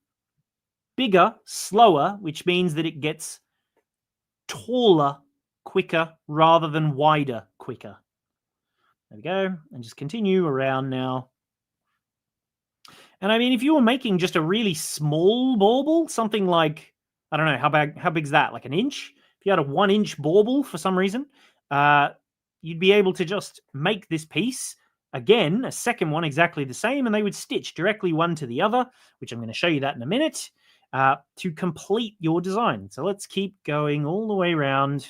bigger, slower, which means that it gets taller quicker rather than wider quicker. There we go. And just continue around now. And I mean, if you were making just a really small bauble, something like, I don't know, how big's that? Like an inch? If you had a 1-inch bauble for some reason, you'd be able to just make this piece, again, a second one exactly the same, and they would stitch directly one to the other, which I'm going to show you that in a minute, to complete your design. So let's keep going all the way around.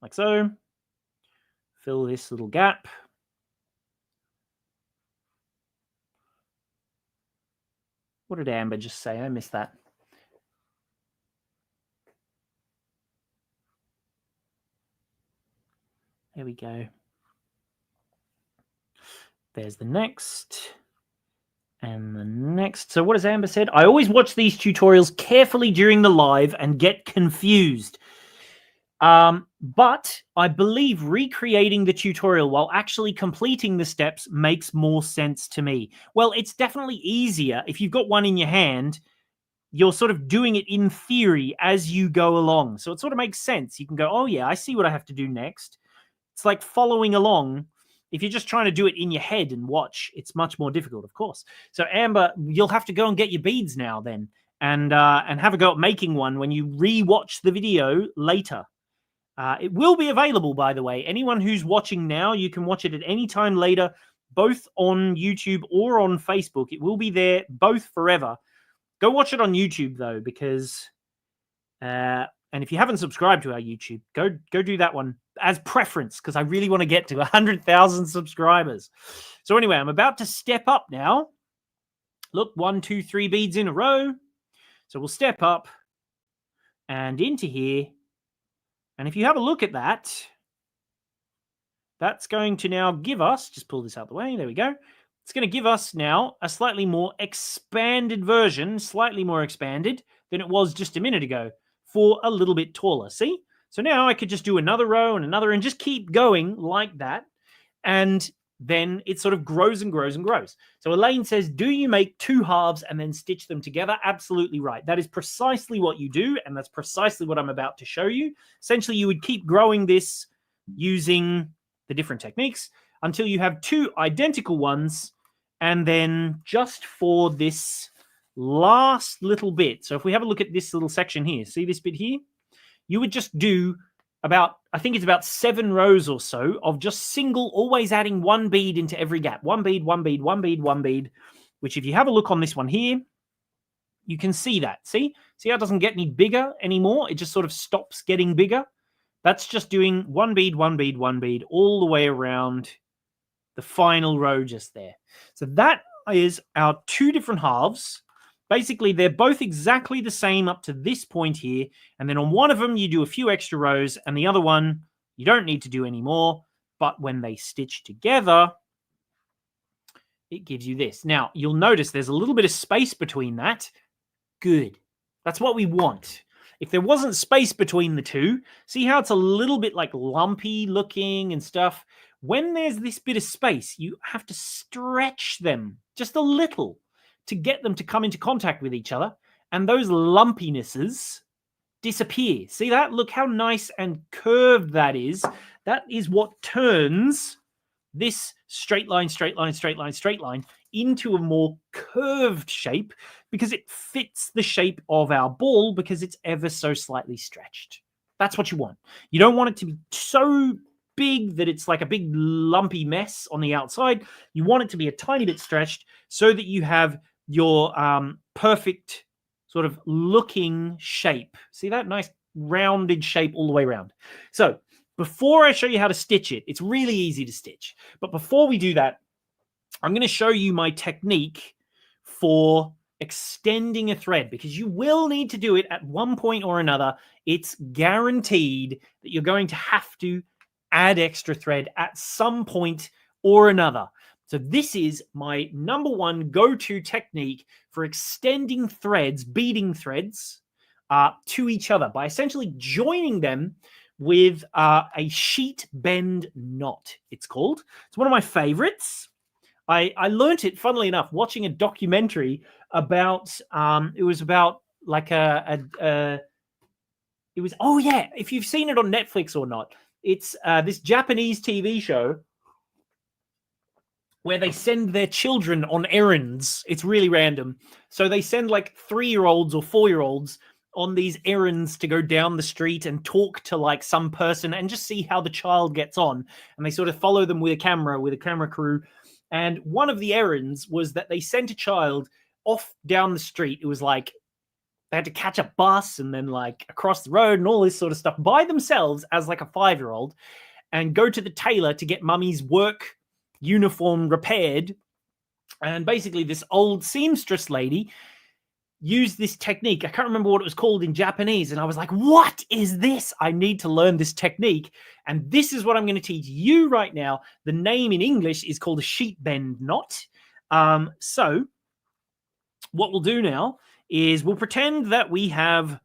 Like so. Fill this little gap. What did Amber just say? I missed that. There we go. There's the next. And the next. So what has Amber said? I always watch these tutorials carefully during the live and get confused. But I believe recreating the tutorial while actually completing the steps makes more sense to me. Well, it's definitely easier if you've got one in your hand. You're sort of doing it in theory as you go along. So it sort of makes sense. You can go, oh yeah, I see what I have to do next. It's like following along. If you're just trying to do it in your head and watch, it's much more difficult, of course. So Amber, you'll have to go and get your beads now then, and have a go at making one when you re-watch the video later. It will be available, by the way. Anyone who's watching now, you can watch it at any time later, both on YouTube or on Facebook. It will be there both forever. Go watch it on YouTube, though, because... and if you haven't subscribed to our YouTube, go do that one as preference, because I really want to get to 100,000 subscribers. So anyway, I'm about to step up now. Look, 1, 2, 3 beads in a row. So we'll step up and into here. And if you have a look at that, that's going to now give us, just pull this out of the way, there we go. It's going to give us now a slightly more expanded version, slightly more expanded than it was just a minute ago, for a little bit taller, see? So now I could just do another row and another and just keep going like that. And then it sort of grows and grows and grows. So Elaine says, do you make 2 halves and then stitch them together? Absolutely right. That is precisely what you do, and that's precisely what I'm about to show you. Essentially, you would keep growing this using the different techniques until you have 2 identical ones, and then just for this last little bit. So if we have a look at this little section here, see this bit here? You would just do about, I think it's about 7 rows or so of just single, always adding 1 bead into every gap. 1 bead, 1 bead, 1 bead, 1 bead, which if you have a look on this one here, you can see that. See how it doesn't get any bigger anymore? It just sort of stops getting bigger. That's just doing one bead, one bead, one bead all the way around the final row just there. So that is our two different halves. Basically, they're both exactly the same up to this point here. And then on one of them, you do a few extra rows, and the other one, you don't need to do any more. But when they stitch together, it gives you this. Now, you'll notice there's a little bit of space between that. Good. That's what we want. If there wasn't space between the two, see how it's a little bit like lumpy looking and stuff? When there's this bit of space, you have to stretch them just a little to get them to come into contact with each other. And those lumpinesses disappear. See that? Look how nice and curved that is. That is what turns this straight line, straight line, straight line, straight line into a more curved shape because it fits the shape of our ball because it's ever so slightly stretched. That's what you want. You don't want it to be so big that it's like a big lumpy mess on the outside. You want it to be a tiny bit stretched so that you have your perfect sort of looking shape. See that? Nice rounded shape all the way around. So before I show you how to stitch it, it's really easy to stitch. But before we do that, I'm going to show you my technique for extending a thread because you will need to do it at one point or another. It's guaranteed that you're going to have to add extra thread at some point or another. So this is my number one go-to technique for extending threads, beading threads, to each other by essentially joining them with a sheet bend knot, it's called. It's one of my favorites. I learned it, funnily enough, watching a documentary about, it was about like it was, oh yeah, if you've seen it on Netflix or not, it's this Japanese TV show where they send their children on errands. It's really random. So they send like 3-year-olds or 4-year-olds on these errands to go down the street and talk to like some person and just see how the child gets on. And they sort of follow them with a camera crew. And one of the errands was that they sent a child off down the street. It was like they had to catch a bus and then like across the road and all this sort of stuff by themselves as like a 5-year-old and go to the tailor to get mummy's work uniform repaired. And basically this old seamstress lady used this technique. I can't remember what it was called in Japanese. And I was like, what is this? I need to learn this technique. And this is what I'm going to teach you right now. The name in English is called a sheet bend knot. So what we'll do now is we'll pretend that we have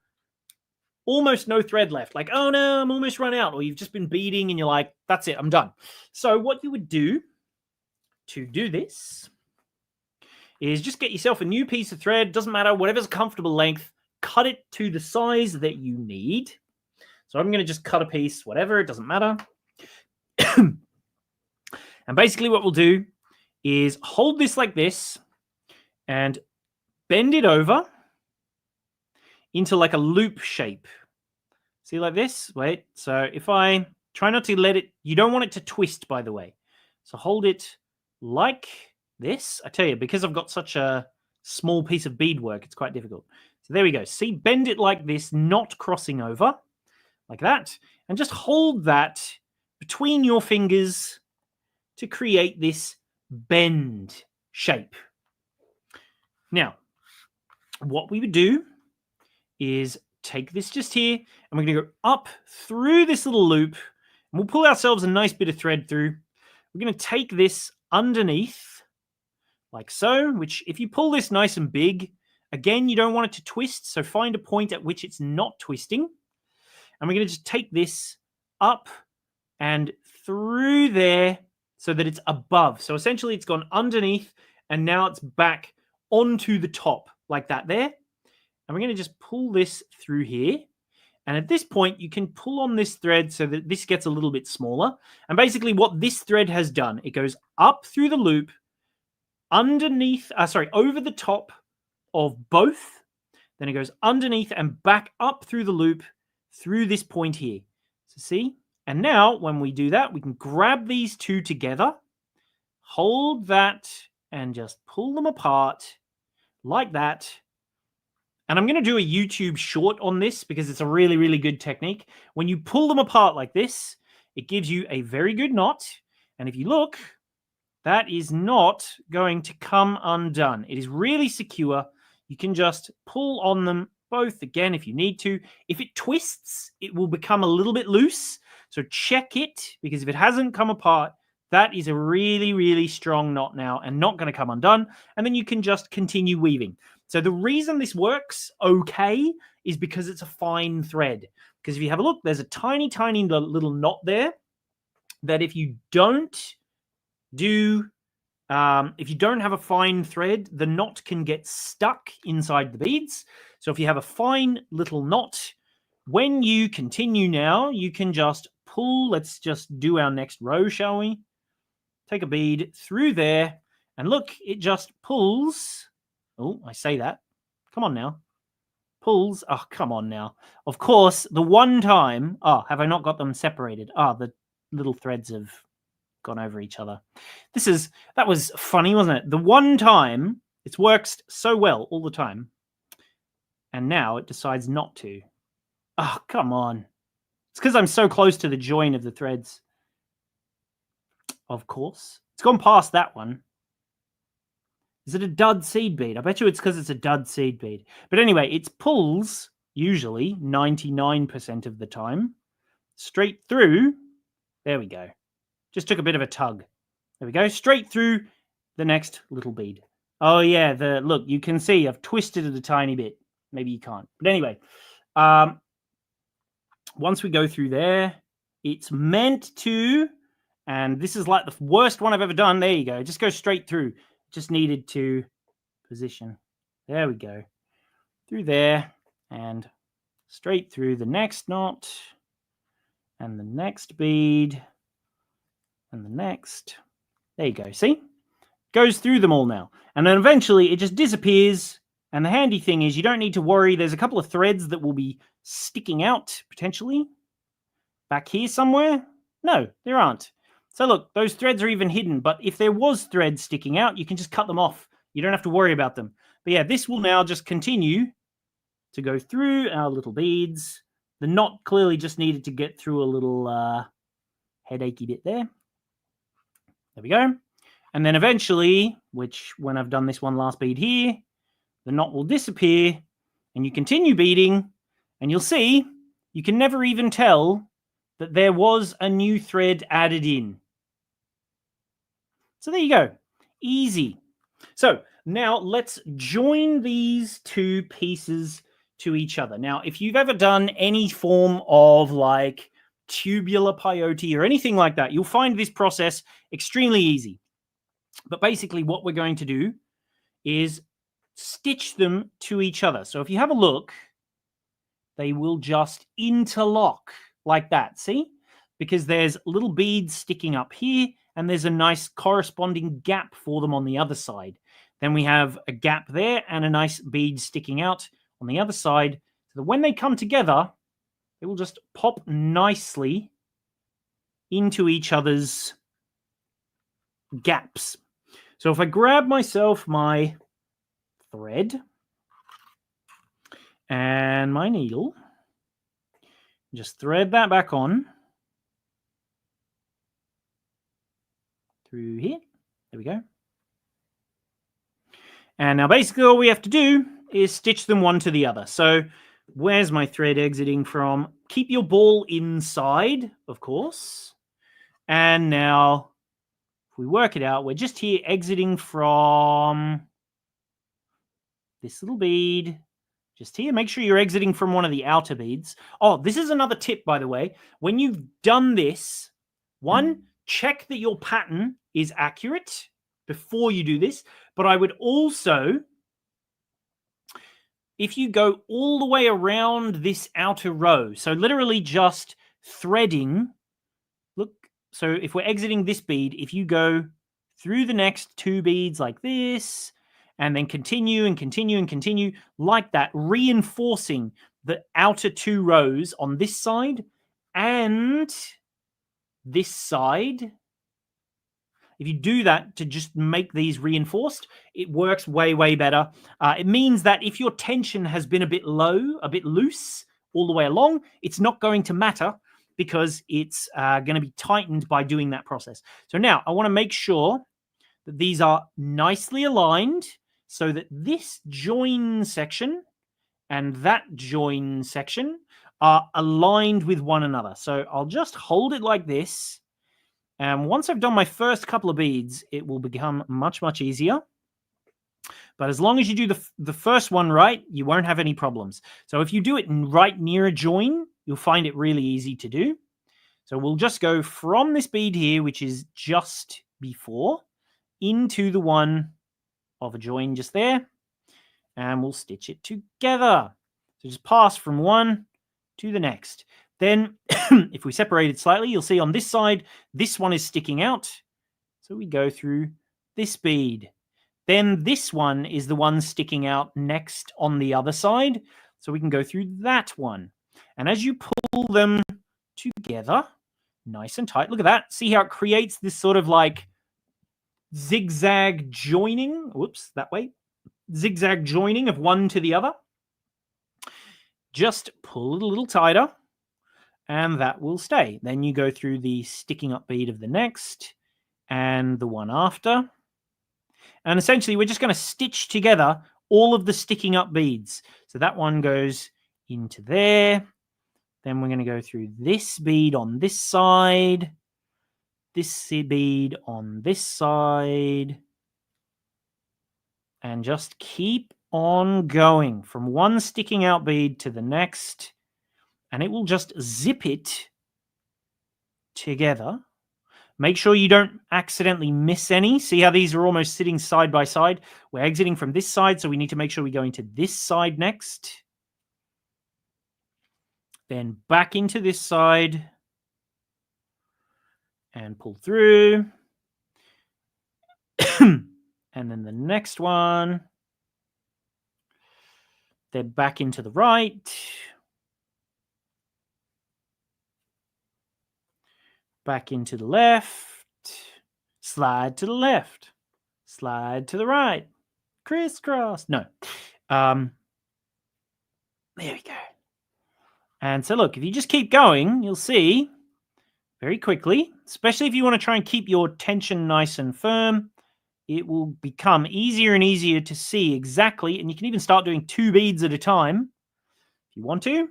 almost no thread left. Like, oh no, I'm almost run out. Or you've just been beading and you're like, that's it, I'm done. So what you would do to do this is just get yourself a new piece of thread. Doesn't matter, whatever's a comfortable length, cut it to the size that you need. So I'm going to just cut a piece, whatever, it doesn't matter. And basically what we'll do is hold this like this and bend it over into like a loop shape. See, like this? Wait, so if I try not to let it, you don't want it to twist, by the way. So hold it like this. I tell you, because I've got such a small piece of beadwork, it's quite difficult. So there we go. See, bend it like this, not crossing over, like that. And just hold that between your fingers to create this bend shape. Now, what we would do is take this just here, and we're going to go up through this little loop, and we'll pull ourselves a nice bit of thread through. We're going to take this underneath, like so, which if you pull this nice and big, again, you don't want it to twist, so find a point at which it's not twisting. And we're going to just take this up and through there so that it's above. So essentially it's gone underneath, and now it's back onto the top, like that there. And we're going to just pull this through here. And at this point, you can pull on this thread so that this gets a little bit smaller. And basically what this thread has done, it goes up through the loop, underneath, over the top of both. Then it goes underneath and back up through the loop through this point here. So see? And now when we do that, we can grab these two together, hold that, and just pull them apart like that. And I'm going to do a YouTube short on this because it's a really, really good technique. When you pull them apart like this, it gives you a very good knot. And if you look, that is not going to come undone. It is really secure. You can just pull on them both again if you need to. If it twists, it will become a little bit loose. So check it, because if it hasn't come apart, that is a really, really strong knot now and not going to come undone. And then you can just continue weaving. So the reason this works okay is because it's a fine thread. Because if you have a look, there's a tiny, tiny little knot there that if you don't have a fine thread, the knot can get stuck inside the beads. So if you have a fine little knot, when you continue now, you can just pull. Let's just do our next row, shall we? Take a bead through there, and look, it just pulls. Oh, I say that. Come on now. Pulls. Oh, come on now. Of course, the one time. Oh, have I not got them separated? Ah, the little threads have gone over each other. That was funny, wasn't it? The one time it's worked so well all the time, and now it decides not to. Oh, come on. It's because I'm so close to the join of the threads. Of course. It's gone past that one. Is it a dud seed bead? I bet you it's because it's a dud seed bead. But anyway, it pulls, usually 99% of the time, straight through. There we go. Just took a bit of a tug. There we go. Straight through the next little bead. Oh, yeah. Look, you can see I've twisted it a tiny bit. Maybe you can't. But anyway, once we go through there, it's meant to, and this is like the worst one I've ever done. There you go. Just go straight through. Just needed to position. There we go. Through there and straight through the next knot and the next bead and the next. There you go. See? Goes through them all now. And then eventually it just disappears. And the handy thing is you don't need to worry. There's a couple of threads that will be sticking out potentially back here somewhere. No, there aren't. So look, those threads are even hidden. But if there was threads sticking out, you can just cut them off. You don't have to worry about them. But yeah, this will now just continue to go through our little beads. The knot clearly just needed to get through a little headachy bit there. There we go. And then eventually, which when I've done this one last bead here, the knot will disappear and you continue beading and you'll see you can never even tell that there was a new thread added in. So there you go. Easy. So now let's join these two pieces to each other. Now, if you've ever done any form of like tubular peyote or anything like that, you'll find this process extremely easy. But basically what we're going to do is stitch them to each other. So if you have a look, they will just interlock like that, see? Because there's little beads sticking up here and there's a nice corresponding gap for them on the other side. Then we have a gap there and a nice bead sticking out on the other side. So that when they come together, they will just pop nicely into each other's gaps. So if I grab myself my thread and my needle, just thread that back on through here. There we go. And now basically all we have to do is stitch them one to the other. So where's my thread exiting from? Keep your ball inside, of course. And now if we work it out, we're just here exiting from this little bead. Just here, make sure you're exiting from one of the outer beads. Oh, this is another tip, by the way. When you've done this, one, check that your pattern is accurate before you do this. But I would also, if you go all the way around this outer row, so literally just threading, look, so if we're exiting this bead, if you go through the next two beads like this, and then continue and continue and continue like that, reinforcing the outer two rows on this side and this side. if you do that to just make these reinforced, it works way, way better. It means that if your tension has been a bit low, a bit loose all the way along, it's not going to matter because it's going to be tightened by doing that process. So now I want to make sure that these are nicely aligned so that this join section and that join section are aligned with one another. So I'll just hold it like this. And once I've done my first couple of beads, it will become much, much easier. But as long as you do the first one right, you won't have any problems. So if you do it right near a join, you'll find it really easy to do. So we'll just go from this bead here, which is just before, into the one of a join just there. And we'll stitch it together. So just pass from one to the next. Then if we separate it slightly, you'll see on this side, this one is sticking out. So we go through this bead. Then this one is the one sticking out next on the other side. So we can go through that one. And as you pull them together, nice and tight, look at that. See how it creates this sort of like zigzag joining. Whoops, that way. Zigzag joining of one to the other. Just pull it a little tighter and that will stay. Then you go through the sticking up bead of the next and the one after. And essentially we're just going to stitch together all of the sticking up beads. So that one goes into there. Then we're going to go through this bead on this side, this bead on this side, and just keep on going from one sticking out bead to the next, and it will just zip it together. Make sure you don't accidentally miss any. See how these are almost sitting side by side? We're exiting from this side, so we need to make sure we go into this side next. Then back into this side and pull through. And then the next one. Then back into the right. Back into the left. Slide to the left. Slide to the right. Crisscross. No. There we go. And so look, if you just keep going, you'll see very quickly, especially if you want to try and keep your tension nice and firm, it will become easier and easier to see exactly, and you can even start doing 2 beads at a time if you want to.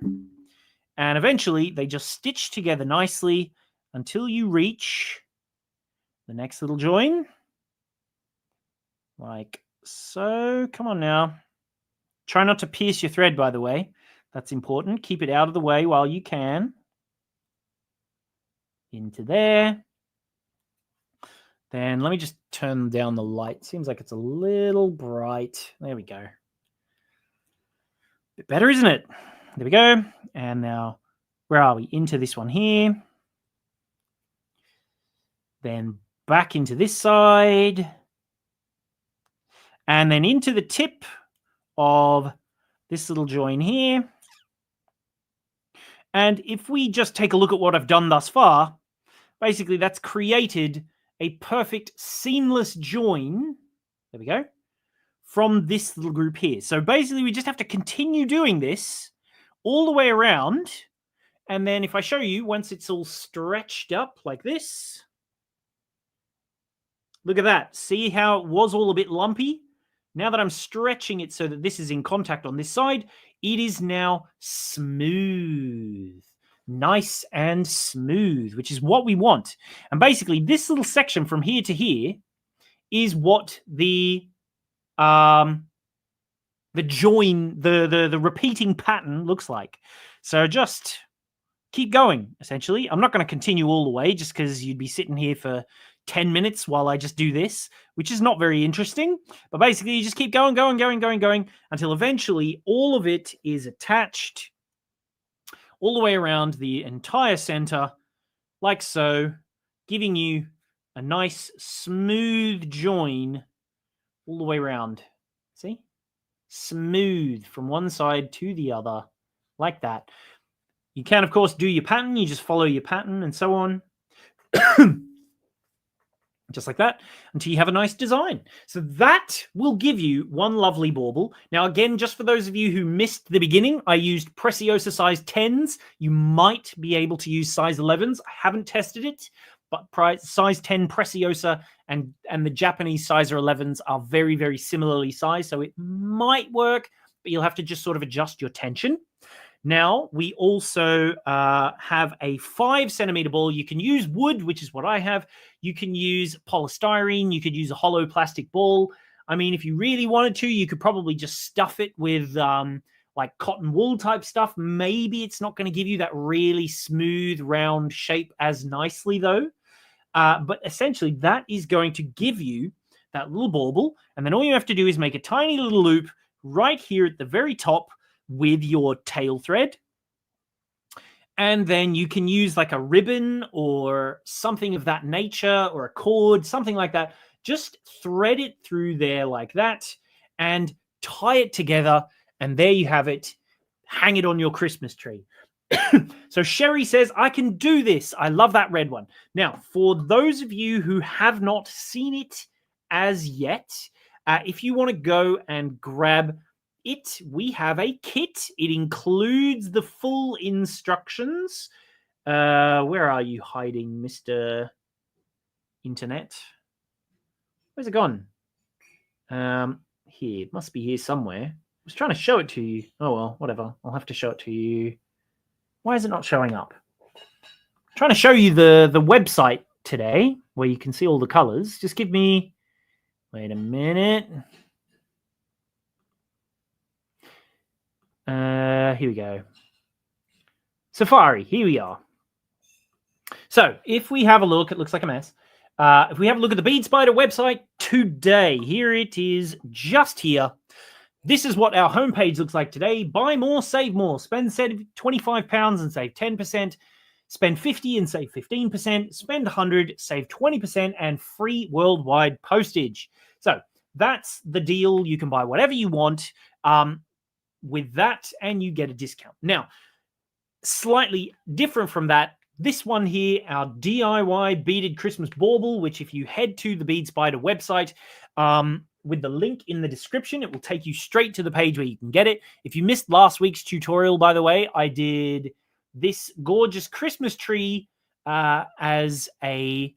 And eventually they just stitch together nicely until you reach the next little join. Like so. Come on now. Try not to pierce your thread, by the way. That's important. Keep it out of the way while you can. Into there. Then let me just turn down the light. Seems like it's a little bright. There we go. Bit better, isn't it? There we go. And now, where are we? Into this one here. Then back into this side. And then into the tip of this little join here. And if we just take a look at what I've done thus far, basically that's created a perfect seamless join. There we go. From this little group here. So basically we just have to continue doing this all the way around. And then if I show you, once it's all stretched up like this, look at that. See how it was all a bit lumpy? Now that I'm stretching it so that this is in contact on this side, it is now smooth. Nice and smooth, which is what we want. And basically, this little section from here to here is what the join, the repeating pattern looks like. So just keep going, essentially. I'm not going to continue all the way just because you'd be sitting here for 10 minutes while I just do this, which is not very interesting. But basically, you just keep going until eventually all of it is attached all the way around the entire center, like so, giving you a nice smooth join all the way around. See? Smooth from one side to the other, like that. You can, of course, do your pattern. You just follow your pattern and so on. just like that, until you have a nice design. So that will give you one lovely bauble. Now, again, just for those of you who missed the beginning, I used Preciosa size 10s. You might be able to use size 11s. I haven't tested it, but size 10 Preciosa and the Japanese size 11s are very, very similarly sized, so it might work, but you'll have to just sort of adjust your tension. Now, we also have a 5 centimeter ball. You can use wood, which is what I have. You can use polystyrene. You could use a hollow plastic ball. I mean, if you really wanted to, you could probably just stuff it with like cotton wool type stuff. Maybe it's not going to give you that really smooth, round shape as nicely, though. But essentially, that is going to give you that little bauble. And then all you have to do is make a tiny little loop right here at the very top with your tail thread, and then you can use like a ribbon or something of that nature, or a cord, something like that. Just thread it through there like that and tie it together, and there you have it. Hang it on your Christmas tree. So Sherry says, I can do this. I love that red one. Now, for those of you who have not seen it as yet, if you want to go and grab it, we have a kit. It includes the full instructions. Where are you hiding, Mr. Internet? Where's it gone? Here. It must be here somewhere. I was trying to show it to you. Oh, well, whatever. I'll have to show it to you. Why is it not showing up? I'm trying to show you the website today where you can see all the colors. Just give me... Wait a minute. Here we go. Safari, here we are. So if we have a look, it looks like a mess. If we have a look at the Bead Spider website today, here it is, just here. This is what our homepage looks like today. Buy more, save more. Spend £25 and save 10%. Spend 50 and save 15%. Spend 100, save 20%, and free worldwide postage. So that's the deal. You can buy whatever you want with that, and you get a discount. Now, slightly different from that, this one here, our DIY beaded Christmas bauble, which if you head to the Bead Spider website, with the link in the description, it will take you straight to the page where you can get it. If you missed last week's tutorial, by the way, I did this gorgeous Christmas tree as a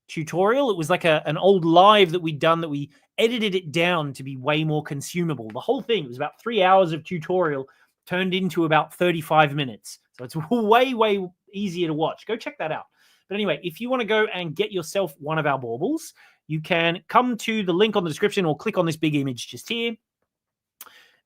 tutorial. It was like an old live that we'd done that we edited it down to be way more consumable. The whole thing was about 3 hours of tutorial turned into about 35 minutes. So it's way, way easier to watch. Go check that out. But anyway, if you want to go and get yourself one of our baubles, you can come to the link on the description or click on this big image just here.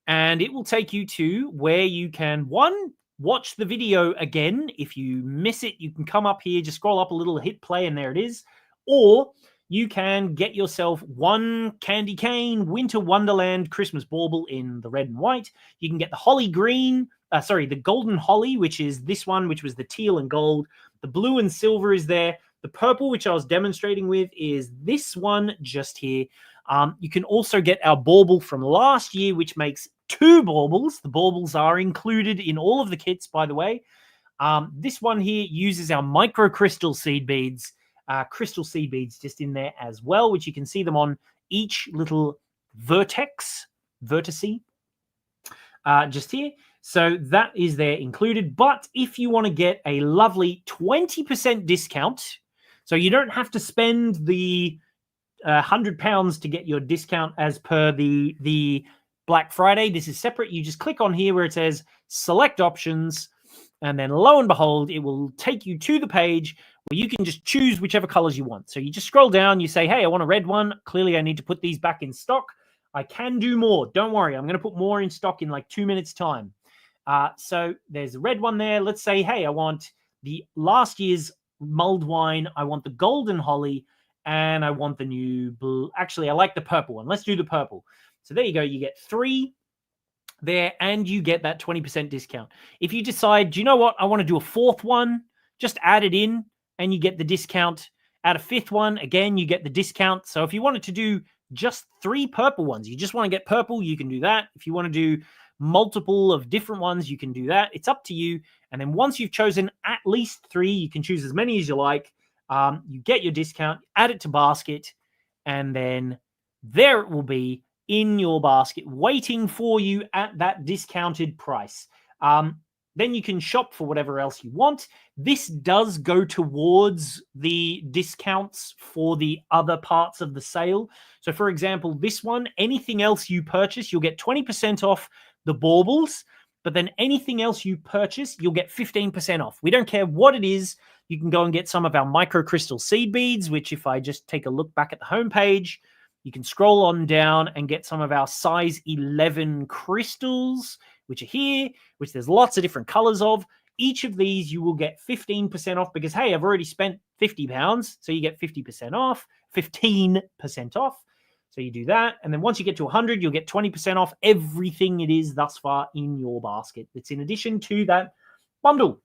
And it will take you to where you can, one, watch the video again. If you miss it, you can come up here, just scroll up a little, hit play, and there it is. Or you can get yourself one candy cane Winter Wonderland Christmas bauble in the red and white. You can get the holly green, the golden holly, which is this one, which was the teal and gold. The blue and silver is there. The purple, which I was demonstrating with, is this one just here. You can also get our bauble from last year, which makes 2 baubles. The baubles are included in all of the kits, by the way. This one here uses our microcrystal seed beads. Crystal seed beads just in there as well, which you can see them on each little vertex just here. So that is there included. But if you want to get a lovely 20% discount, so you don't have to spend the £100 to get your discount as per the Black Friday. This is separate. You just click on here where it says select options, and then lo and behold, it will take you to the page where you can just choose whichever colors you want. So you just scroll down, you say, hey, I want a red one. Clearly, I need to put these back in stock. I can do more. Don't worry. I'm going to put more in stock in like 2 minutes' time. So there's a red one there. Let's say, hey, I want the last year's mulled wine. I want the golden holly, and I want the new blue. Actually, I like the purple one. Let's do the purple. So there you go. You get 3 there, and you get that 20% discount. If you decide, do you know what? I want to do a 4th one. Just add it in, and you get the discount. Add a 5th one. Again, you get the discount. So if you wanted to do just 3 purple ones, you just want to get purple, you can do that. If you want to do multiple of different ones, you can do that. It's up to you. And then once you've chosen at least 3, you can choose as many as you like. You get your discount, add it to basket, and then there it will be in your basket waiting for you at that discounted price. Then you can shop for whatever else you want. This does go towards the discounts for the other parts of the sale. So, for example, this one, anything else you purchase, you'll get 20% off the baubles, but then anything else you purchase, you'll get 15% off. We don't care what it is. You can go and get some of our microcrystal seed beads, which if I just take a look back at the homepage, you can scroll on down and get some of our size 11 crystals, which are here, which there's lots of different colors of. Each of these you will get 15% off because, hey, I've already spent £50, so you get 50% off, 15% off. So you do that. And then once you get to 100, you'll get 20% off everything it is thus far in your basket. It's in addition to that bundle.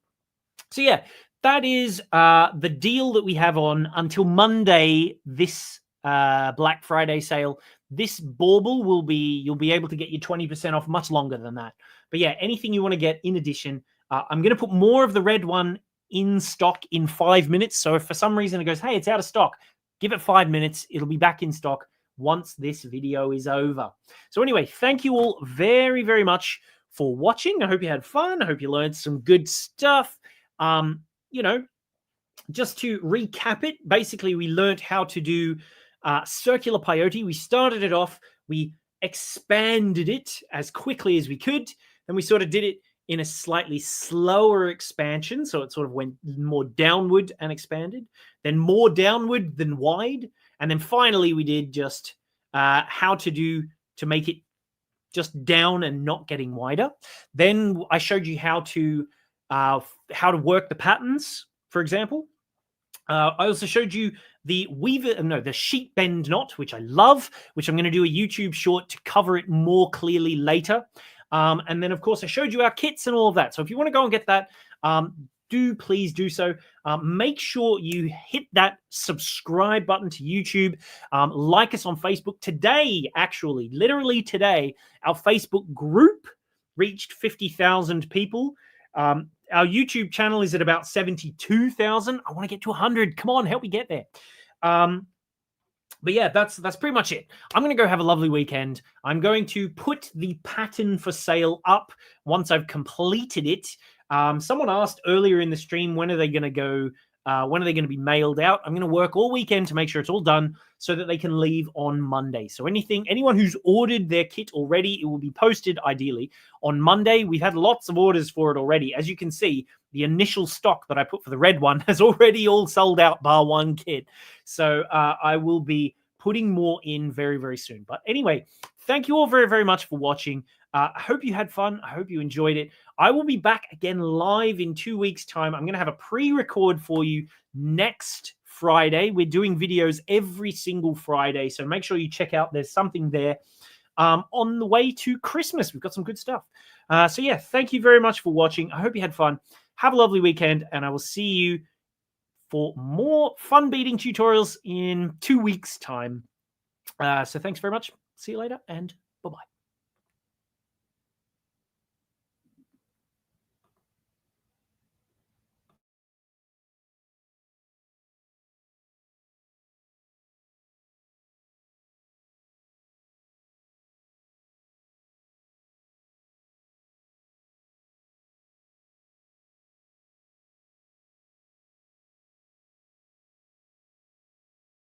So yeah, that is the deal that we have on until Monday, this Black Friday sale. This bauble will be, you'll be able to get your 20% off much longer than that. But yeah, anything you want to get in addition, I'm going to put more of the red one in stock in 5 minutes. So if for some reason it goes, hey, it's out of stock, give it 5 minutes. It'll be back in stock once this video is over. So anyway, thank you all very, very much for watching. I hope you had fun. I hope you learned some good stuff. You know, just to recap it, basically we learned how to do circular peyote. We started it off, we expanded it as quickly as we could, then we sort of did it in a slightly slower expansion, so it sort of went more downward and expanded, then more downward than wide, and then finally we did just how to make it just down and not getting wider. Then I showed you how to work the patterns, for example. I also showed you the the sheet bend knot, which I love, which I'm going to do a YouTube short to cover it more clearly later. And then, of course, I showed you our kits and all of that. So if you want to go and get that, please do so. Make sure you hit that subscribe button to YouTube. Like us on Facebook. Today, actually, literally today, our Facebook group reached 50,000 people. Our YouTube channel is at about 72,000. I want to get to 100. Come on, help me get there. But yeah, that's pretty much it. I'm going to go have a lovely weekend. I'm going to put the pattern for sale up once I've completed it. Someone asked earlier in the stream, when are they going to go? When are they going to be mailed out? I'm going to work all weekend to make sure it's all done so that they can leave on Monday. So anyone who's ordered their kit already, it will be posted ideally on Monday. We've had lots of orders for it already. As you can see, the initial stock that I put for the red one has already all sold out bar one kit. So I will be putting more in very, very soon. But anyway, thank you all very, very much for watching. I hope you had fun. I hope you enjoyed it. I will be back again live in 2 weeks' time. I'm going to have a pre-record for you next Friday. We're doing videos every single Friday, so make sure you check out. There's something there on the way to Christmas. We've got some good stuff. So yeah, thank you very much for watching. I hope you had fun. Have a lovely weekend, and I will see you for more fun beading tutorials in 2 weeks' time. So thanks very much. See you later, and